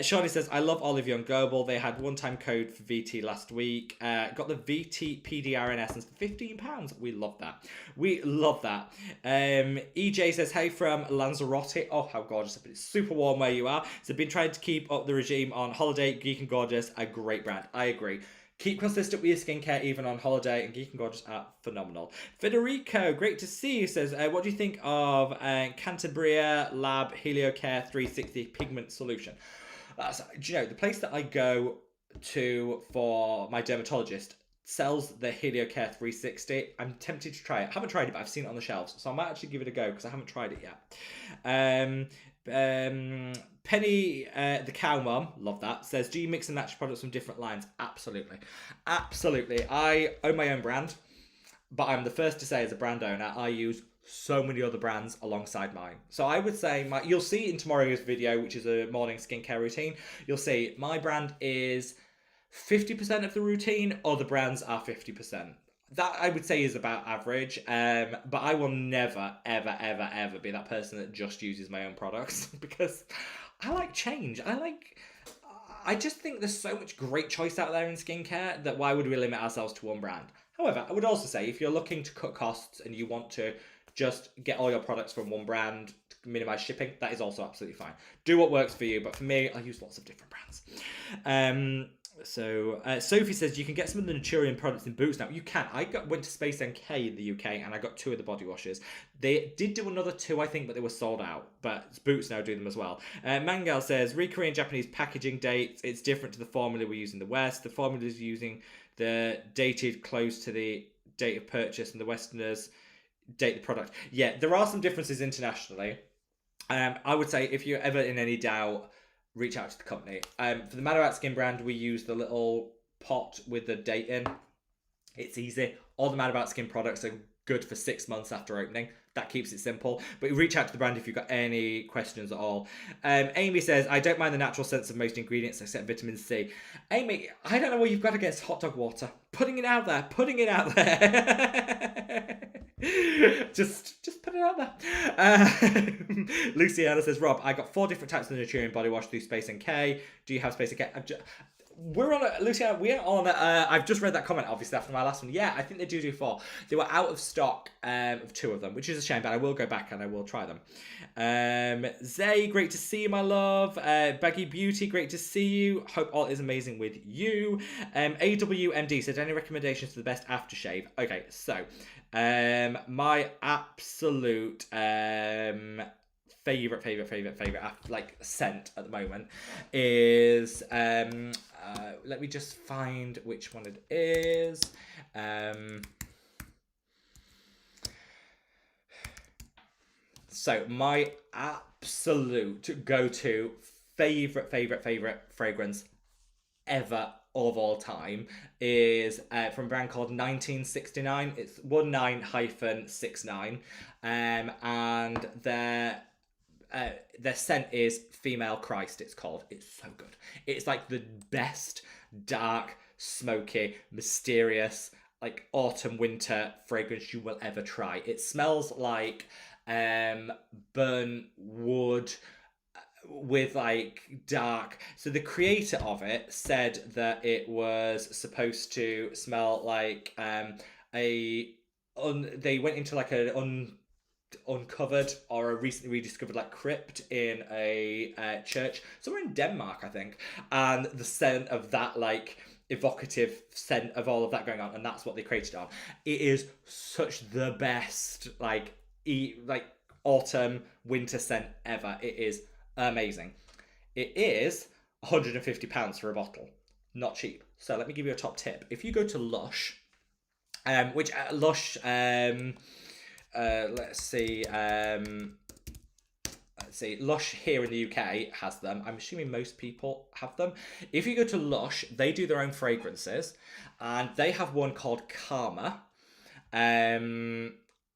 Shawnee says, I love Olive Young Global. They had one-time code for VT last week. Got the VT PDRN Essence for £15. We love that. We love that. EJ says, hey from Lanzarote. Oh, how gorgeous. It's super warm where you are. So been trying to keep up the regime on holiday. Geek and Gorgeous, a great brand. I agree. Keep consistent with your skincare even on holiday, and Geek and Gorgeous are phenomenal. Federico, great to see you, says, what do you think of Cantabria Lab Heliocare 360 Pigment Solution? Do you know, the place that I go to for my dermatologist sells the Heliocare 360. I'm tempted to try it. I haven't tried it, but I've seen it on the shelves, so I might actually give it a go because I haven't tried it yet. Penny, the cow mom, love that, says, do you mix and match products from different lines? Absolutely. Absolutely. I own my own brand, but I'm the first to say as a brand owner, I use so many other brands alongside mine. So I would say, you'll see in tomorrow's video, which is a morning skincare routine, you'll see my brand is 50% of the routine, other brands are 50%. That I would say is about average, but I will never, ever, ever, ever be that person that just uses my own products because I like change. I just think there's so much great choice out there in skincare that why would we limit ourselves to one brand? However, I would also say if you're looking to cut costs and you want to just get all your products from one brand to minimize shipping, that is also absolutely fine. Do what works for you, but for me, I use lots of different brands. Sophie says you can get some of the Naturium products in Boots now. You can. Went to Space NK in the UK and I got 2 of the body washes. They did do another 2, I think, but they were sold out. But Boots now do them as well. Mangal says re-Korean Japanese packaging dates. It's different to the formula we use in the West. The formula is using the dated close to the date of purchase, and the Westerners date the product. Yeah, there are some differences internationally. I would say if you're ever in any doubt, reach out to the company. For the Madabout Skin brand, we use the little pot with the date in. It's easy. All the Madabout Skin products are good for 6 months after opening. That keeps it simple. But reach out to the brand if you've got any questions at all. Amy says, I don't mind the natural sense of most ingredients except vitamin C. Amy, I don't know what you've got against hot dog water. Putting it out there. Just put it out there. Luciana says, Rob, I got 4 different types of Naturium body wash through Space NK. Do you have Space NK? we're on Lucia. We're on. I've just read that comment, obviously, after my last one. Yeah, I think they do 4. They were out of stock of 2 of them, which is a shame, but I will go back and I will try them. Zay, great to see you, my love. Baggy Beauty, great to see you. Hope all is amazing with you. AWMD said, any recommendations for the best aftershave? Okay, so my absolute favorite like scent at the moment is let me just find which one it is. So my absolute go-to favorite fragrance ever of all time is from a brand called 1969. It's 19-69, and their scent is Female Christ, it's called. It's so good. It's like the best dark, smoky, mysterious, like autumn winter fragrance you will ever try. It smells like burnt wood with like dark. So the creator of it said that it was supposed to smell like they went into like an uncovered or a recently rediscovered like crypt in a church somewhere in Denmark, I think, and the scent of that like evocative scent of all of that going on, and that's what they created on. It is such the best like autumn winter scent ever. It is amazing. It is £150 for a bottle, not cheap. So let me give you a top tip. If you go to Lush, which Lush let's see. Lush here in the UK has them. I'm assuming most people have them. If you go to Lush, they do their own fragrances, and they have one called Karma,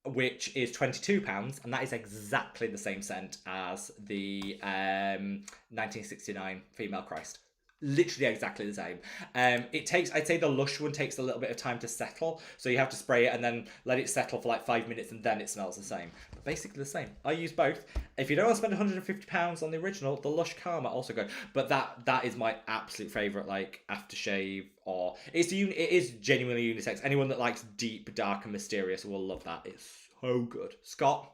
which is £22, and that is exactly the same scent as the 1969 Female Christ. Literally exactly the same. It takes, I'd say the Lush one takes a little bit of time to settle, so you have to spray it and then let it settle for like 5 minutes, and then it smells the same. But basically the same. I use both. If you don't want to spend £150 on the original, the Lush Karma also good. But that is my absolute favourite like aftershave. Or it is genuinely unisex. Anyone that likes deep, dark, and mysterious will love that. It's so good. Scott,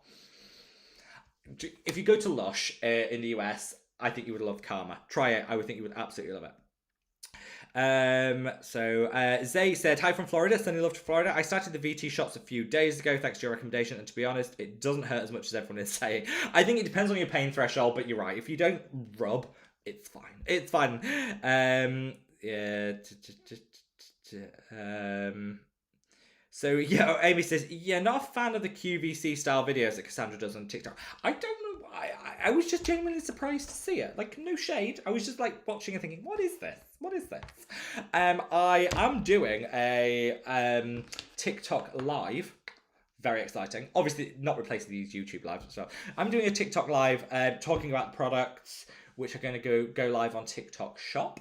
if you go to Lush in the US, I think you would love Karma. Try it. I would think you would absolutely love it. Zay said, hi from Florida, sending love to Florida. I started the VT shots a few days ago, thanks to your recommendation, and to be honest, it doesn't hurt as much as everyone is saying. I think it depends on your pain threshold, but you're right. If you don't rub, it's fine. It's fine. So yeah, Amy says, yeah, not a fan of the QVC style videos that Cassandra does on TikTok. I don't know. I was just genuinely surprised to see it. Like, no shade. I was just like watching and thinking, what is this? What is this? I am doing a TikTok live. Very exciting. Obviously, not replacing these YouTube lives and stuff. I'm doing a TikTok live talking about products which are going to go live on TikTok Shop.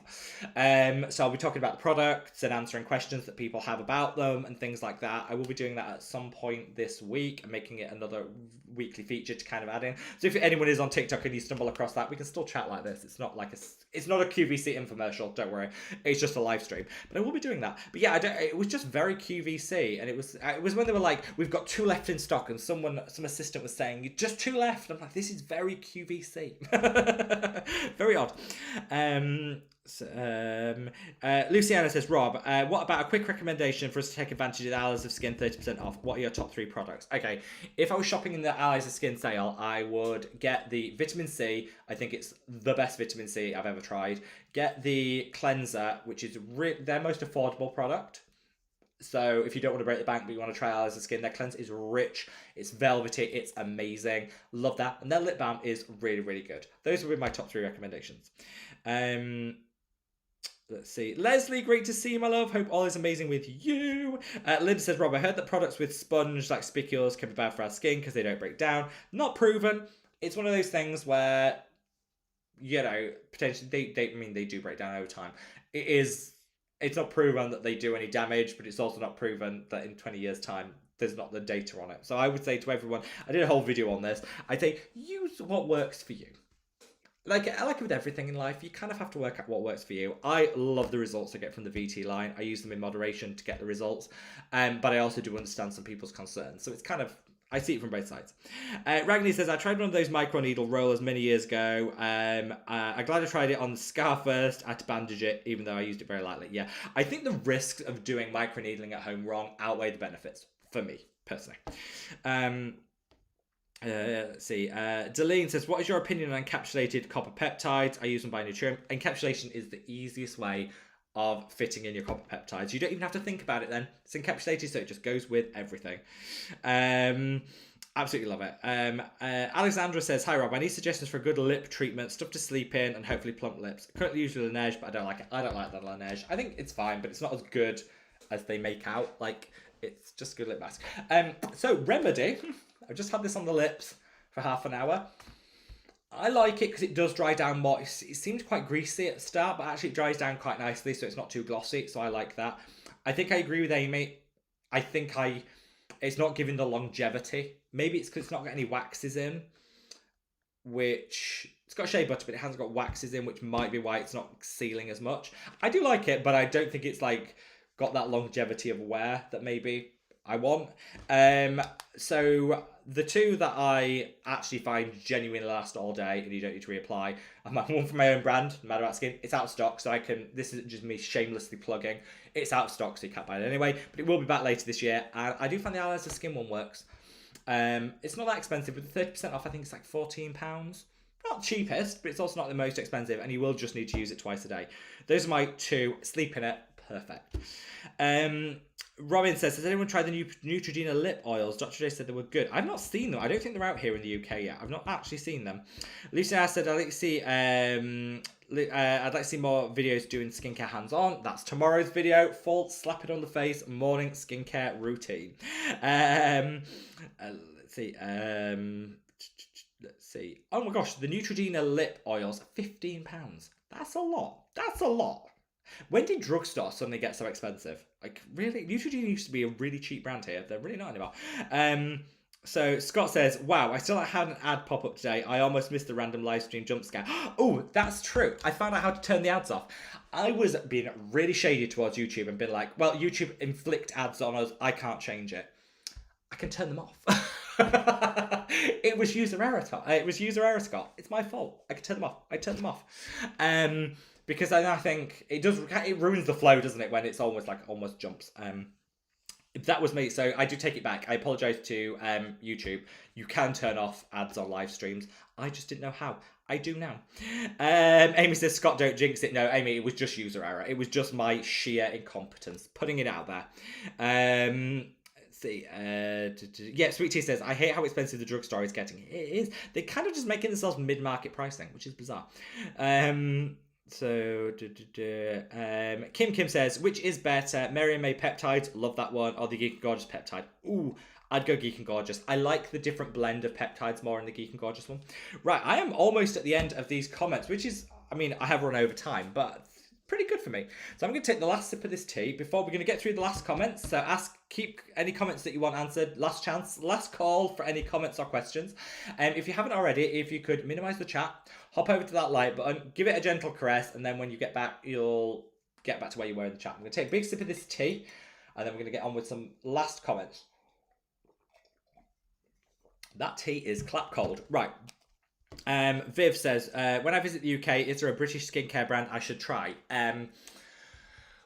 So I'll be talking about the products and answering questions that people have about them and things like that. I will be doing that at some point this week and making it another weekly feature to kind of add in. So if anyone is on TikTok and you stumble across that, we can still chat like this. It's not like it's not a QVC infomercial, don't worry. It's just a live stream. But I will be doing that. But yeah, it was just very QVC, and it was when they were like, we've got 2 left in stock, and some assistant was saying, just 2 left. I'm like, this is very QVC. Very odd. Luciana says, Rob, what about a quick recommendation for us to take advantage of the Allies of Skin 30% off? What are your top 3 products? Okay, if I was shopping in the Allies of Skin sale, I would get the vitamin C. I think it's the best vitamin C I've ever tried. Get the cleanser, which is their most affordable product. So if you don't want to break the bank, but you want to try Allies of Skin, their cleanser is rich, it's velvety, it's amazing. Love that. And their lip balm is really, really good. Those would be my top 3 recommendations. Let's see. Leslie, great to see you, my love. Hope all is amazing with you. Linda says, Rob, I heard that products with sponge like spicules can be bad for our skin because they don't break down. Not proven. It's one of those things where, you know, potentially they do break down over time. It's not proven that they do any damage, but it's also not proven that in 20 years' time, there's not the data on it. So I would say to everyone, I did a whole video on this, I'd say use what works for you. like with everything in life, you kind of have to work out what works for you. I love the results I get from the VT line. I use them in moderation to get the results, but I also do understand some people's concerns. So it's kind of, I see it from both sides. Ragni says, I tried one of those microneedle rollers many years ago. I'm glad I tried it on the scar first. I had to bandage it, even though I used it very lightly. Yeah, I think the risks of doing microneedling at home wrong outweigh the benefits, for me, personally. Let's see. Deline says, what is your opinion on encapsulated copper peptides? I use them by Nutrium. Encapsulation is the easiest way of fitting in your copper peptides. You don't even have to think about it then. It's encapsulated, so it just goes with everything. Absolutely love it. Alexandra says, hi Rob, I need suggestions for a good lip treatment, stuff to sleep in, and hopefully plump lips. I currently use Laneige, but I don't like it. I don't like that Laneige. I think it's fine, but it's not as good as they make out. Like, it's just a good lip mask. So Remedy, I've just had this on the lips for half an hour. I like it because it does dry down more. It seems quite greasy at the start, but actually it dries down quite nicely, so it's not too glossy, so I like that. I think I agree with Amy. I think it's not giving the longevity. Maybe it's because it's not got any waxes in, which, it's got shea butter, but it hasn't got waxes in, which might be why it's not sealing as much. I do like it, but I don't think it's like got that longevity of wear that maybe I want. So the two that I actually find genuinely last all day and you don't need to reapply, I'm one from my own brand, Madabout Skin. It's out of stock, so this isn't just me shamelessly plugging. It's out of stock, so you can't buy it anyway, but it will be back later this year. And I do find the Eyeliner Skin one works. It's not that expensive, with the 30% off, I think it's like £14. Not cheapest, but it's also not the most expensive, and you will just need to use it twice a day. Those are my two. Sleep in it, perfect. Robin says, has anyone tried the new Neutrogena lip oils? Dr. J said they were good. I've not seen them. I don't think they're out here in the UK yet. I've not actually seen them. Lucy said, I'd like to see more videos doing skincare hands-on. That's tomorrow's video. Full slap it on the face morning skincare routine. Let's see. Let's see. Oh my gosh, the Neutrogena lip oils, £15. That's a lot. That's a lot. When did drugstore suddenly get so expensive? Like, really? Neutrogena used to be a really cheap brand here. They're really not anymore. So Scott says, wow, I still had an ad pop up today. I almost missed the random live stream jump scare. Oh, that's true. I found out how to turn the ads off. I was being really shady towards YouTube and been like, well, YouTube inflict ads on us. I can't change it. I can turn them off. It was user error. It was user error, Scott. It's my fault. I can turn them off. I turned them off. Because I think it ruins the flow, doesn't it, when it's almost jumps. That was me, so I do take it back. I apologise to YouTube. You can turn off ads on live streams. I just didn't know how. I do now. Amy says, Scott, don't jinx it. No, Amy, it was just user error. It was just my sheer incompetence. Putting it out there. Let's see. Yeah, Sweet Tea says, I hate how expensive the drugstore is getting. It is. They're kind of just making themselves mid-market pricing, which is bizarre. So, Kim says, which is better, Mary May Peptides, love that one, or the Geek and Gorgeous Peptide? Ooh, I'd go Geek and Gorgeous. I like the different blend of peptides more in the Geek and Gorgeous one. Right, I am almost at the end of these comments, which is, I mean, I have run over time, but pretty good for me. So I'm going to take the last sip of this tea before we're going to get through the last comments. So keep any comments that you want answered. Last chance, last call for any comments or questions. And if you haven't already, if you could minimize the chat, hop over to that like button, give it a gentle caress, and then when you get back, you'll get back to where you were in the chat. I'm going to take a big sip of this tea, and then we're going to get on with some last comments. That tea is clap cold. Right. Viv says, when I visit the UK, is there a British skincare brand I should try?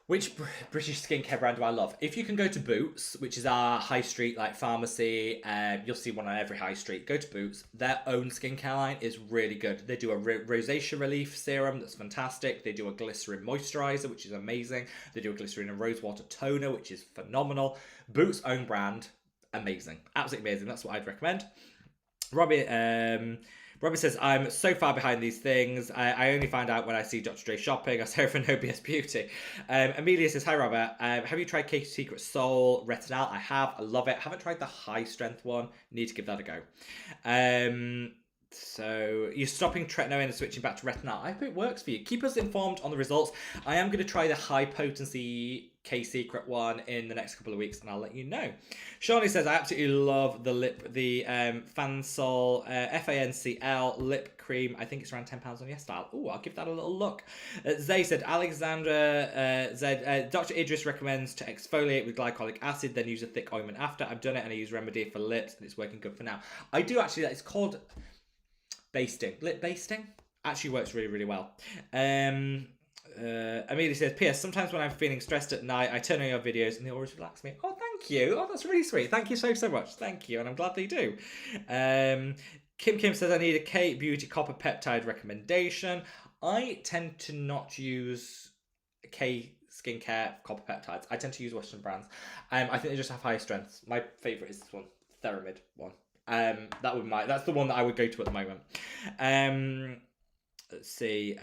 Which British skincare brand do I love? If you can go to Boots, which is our high street like pharmacy, you'll see one on every high street. Go to Boots. Their own skincare line is really good. They do a rosacea relief serum that's fantastic. They do a glycerin moisturizer, which is amazing. They do a glycerin and rosewater toner, which is phenomenal. Boots' own brand, amazing. Absolutely amazing. That's what I'd recommend. Robbie says, I'm so far behind these things. I only find out when I see Dr. Dre shopping. I say for No BS Beauty. Amelia says, hi, Robert. Have you tried Katie Secret Soul Retinol? I have. I love it. Haven't tried the high strength one. Need to give that a go. So you're stopping tretinoin and switching back to retinol. I hope it works for you. Keep us informed on the results. I am going to try the high potency K-Secret one in the next couple of weeks, and I'll let you know. Shawnee says, I absolutely love the Fansol FANCL lip cream. I think it's around £10 on YesStyle. Oh, I'll give that a little look. Zay said, Alexandra said, Dr. Idris recommends to exfoliate with glycolic acid, then use a thick ointment after. I've done it and I use Remedy for lips, and it's working good for now. I do actually, it's called basting. Lip basting actually works really, really well. Amelia says, P.S. Sometimes when I'm feeling stressed at night, I turn on your videos and they always relax me. Oh, thank you. Oh, that's really sweet. Thank you so, so much. Thank you. And I'm glad they do. Kim says, I need a Kate Beauty Copper Peptide recommendation. I tend to not use K Skincare Copper Peptides. I tend to use Western brands. I think they just have higher strengths. My favourite is this one, Theramid one. That's the one that I would go to at the moment. Let's see.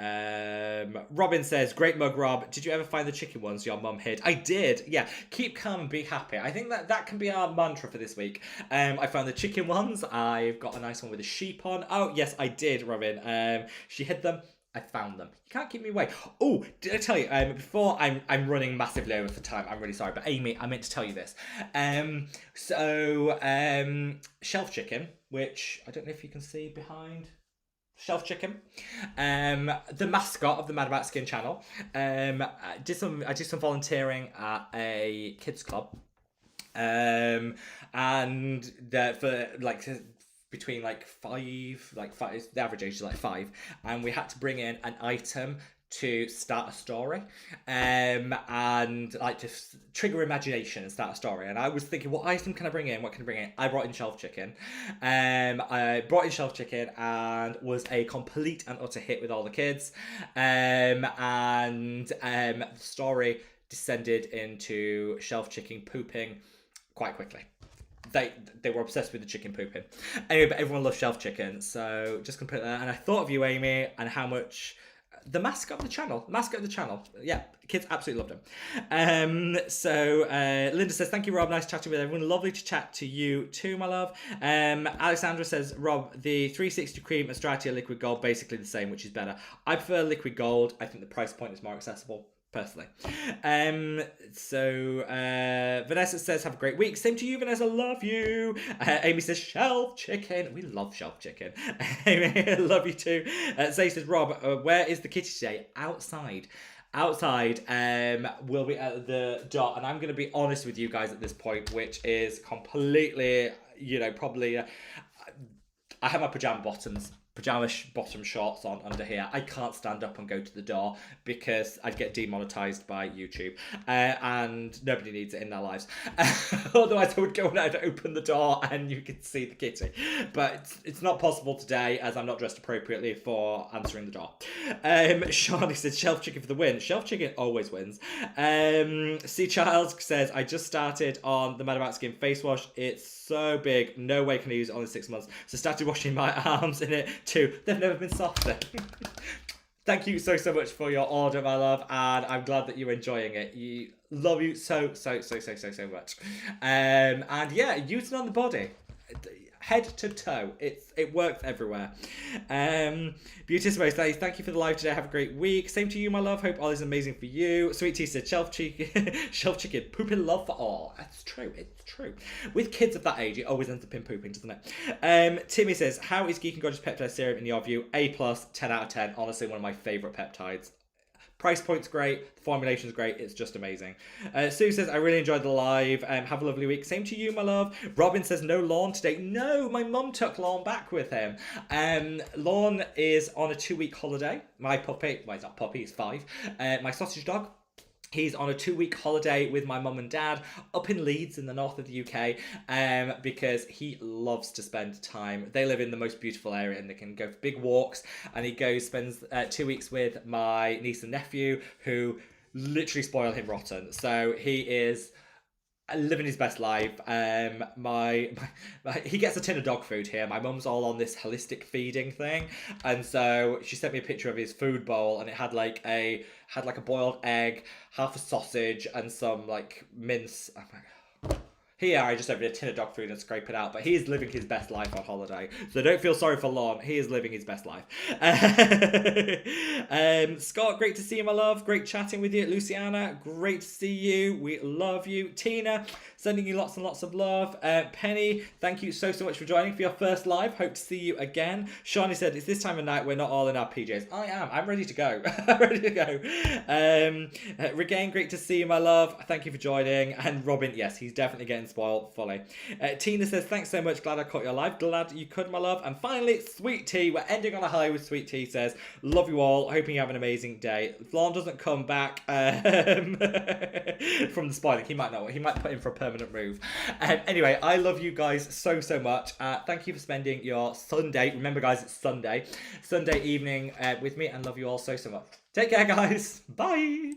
Robin says, great mug, Rob. Did you ever find the chicken ones your mum hid? I did. Yeah. Keep calm and be happy. I think that can be our mantra for this week. I found the chicken ones. I've got a nice one with a sheep on. Oh, yes, I did, Robin. She hid them. I found them. You can't keep me away. Oh, did I tell you? Before I'm running massively over for time. I'm really sorry, but Amy, I meant to tell you this. Shelf chicken, which I don't know if you can see behind. Shelf chicken, the mascot of the Madabout Skin channel. I did some volunteering at a kids club, and for like between five, the average age is 5, and we had to bring in an item to start a story, and just trigger imagination and start a story. And I was thinking, what item can I bring in? What can I bring in? I brought in shelf chicken. I brought in shelf chicken and was a complete and utter hit with all the kids. The story descended into shelf chicken pooping quite quickly. They were obsessed with the chicken pooping. Anyway, but everyone loves shelf chicken, so just gonna put that. And I thought of you, Amy, and how much. The mascot of the channel. Yeah, kids absolutely loved him. Linda says, thank you, Rob. Nice chatting with everyone. Lovely to chat to you too, my love. Alexandra says, Rob, the 360 cream and Stratia liquid gold, basically the same, which is better. I prefer liquid gold. I think the price point is more accessible, personally. Vanessa says, have a great week. Same to you, Vanessa. Love you. Amy says, shelf chicken. We love shelf chicken. Amy, love you too. Zay says, Rob, where is the kitty today? Outside, we'll be at the dot, and I'm going to be honest with you guys at this point, which is completely, probably, I have my pajama bottom shorts on under here. I can't stand up and go to the door because I'd get demonetized by YouTube, and nobody needs it in their lives. Otherwise I would go and I'd open the door and you could see the kitty, but it's not possible today as I'm not dressed appropriately for answering the door. Shawnee says, shelf chicken for the win. Shelf chicken always wins. C. Childs says, I just started on the Madabout Skin face wash. It's so big, no way can I use it only 6 months. So started washing my arms in it too. They've never been softer. Thank you so much for your order, my love, and I'm glad that you're enjoying it. Love you so much. And yeah, use it on the body. Head to toe. It works everywhere. Beautissimo says, thank you for the live today. Have a great week. Same to you, my love. Hope all is amazing for you. Sweet Tea said, shelf chicken, pooping love for all. That's true. It's true. With kids of that age, it always ends up in pooping, doesn't it? Timmy says, how is Geek and Gorgeous Peptide Serum in your view? A+, 10 out of 10. Honestly, one of my favourite peptides. Price point's great, the formulation's great, it's just amazing. Sue says, I really enjoyed the live. Have a lovely week. Same to you, my love. Robin says, no Lorne today. No, my mum took Lorne back with him. Lorne is on a 2-week holiday. My puppy, well, he's not puppy, he's 5. My sausage dog. He's on a 2-week holiday with my mum and dad up in Leeds in the north of the UK, because he loves to spend time. They live in the most beautiful area and they can go for big walks, and he spends 2 weeks with my niece and nephew who literally spoil him rotten. So he is living his best life. He gets a tin of dog food here. My mum's all on this holistic feeding thing, and so she sent me a picture of his food bowl, and it had like a boiled egg, half a sausage, and some mince. Oh my God. Here, I just opened a tin of dog food and scrape it out, but he is living his best life on holiday. So don't feel sorry for Lon. He is living his best life. Scott, great to see you, my love. Great chatting with you. Luciana, great to see you. We love you. Tina, sending you lots and lots of love. Penny, thank you so much for joining for your first live. Hope to see you again. Shawnee said, it's this time of night we're not all in our PJs. I am. I'm ready to go. I'm ready to go. Regain, great to see you, my love. Thank you for joining. And Robin, yes, he's definitely getting spoiled fully. Tina says, thanks so much. Glad I caught your live. Glad you could, my love. And finally, Sweet Tea. We're ending on a high with Sweet Tea says, love you all. Hoping you have an amazing day. Vlon doesn't come back from the spoiling. He might not. He might put in for a permanent move. Anyway, I love you guys so much. Thank you for spending your Sunday. Remember, guys, it's Sunday evening with me, and love you all so much. Take care, guys. Bye.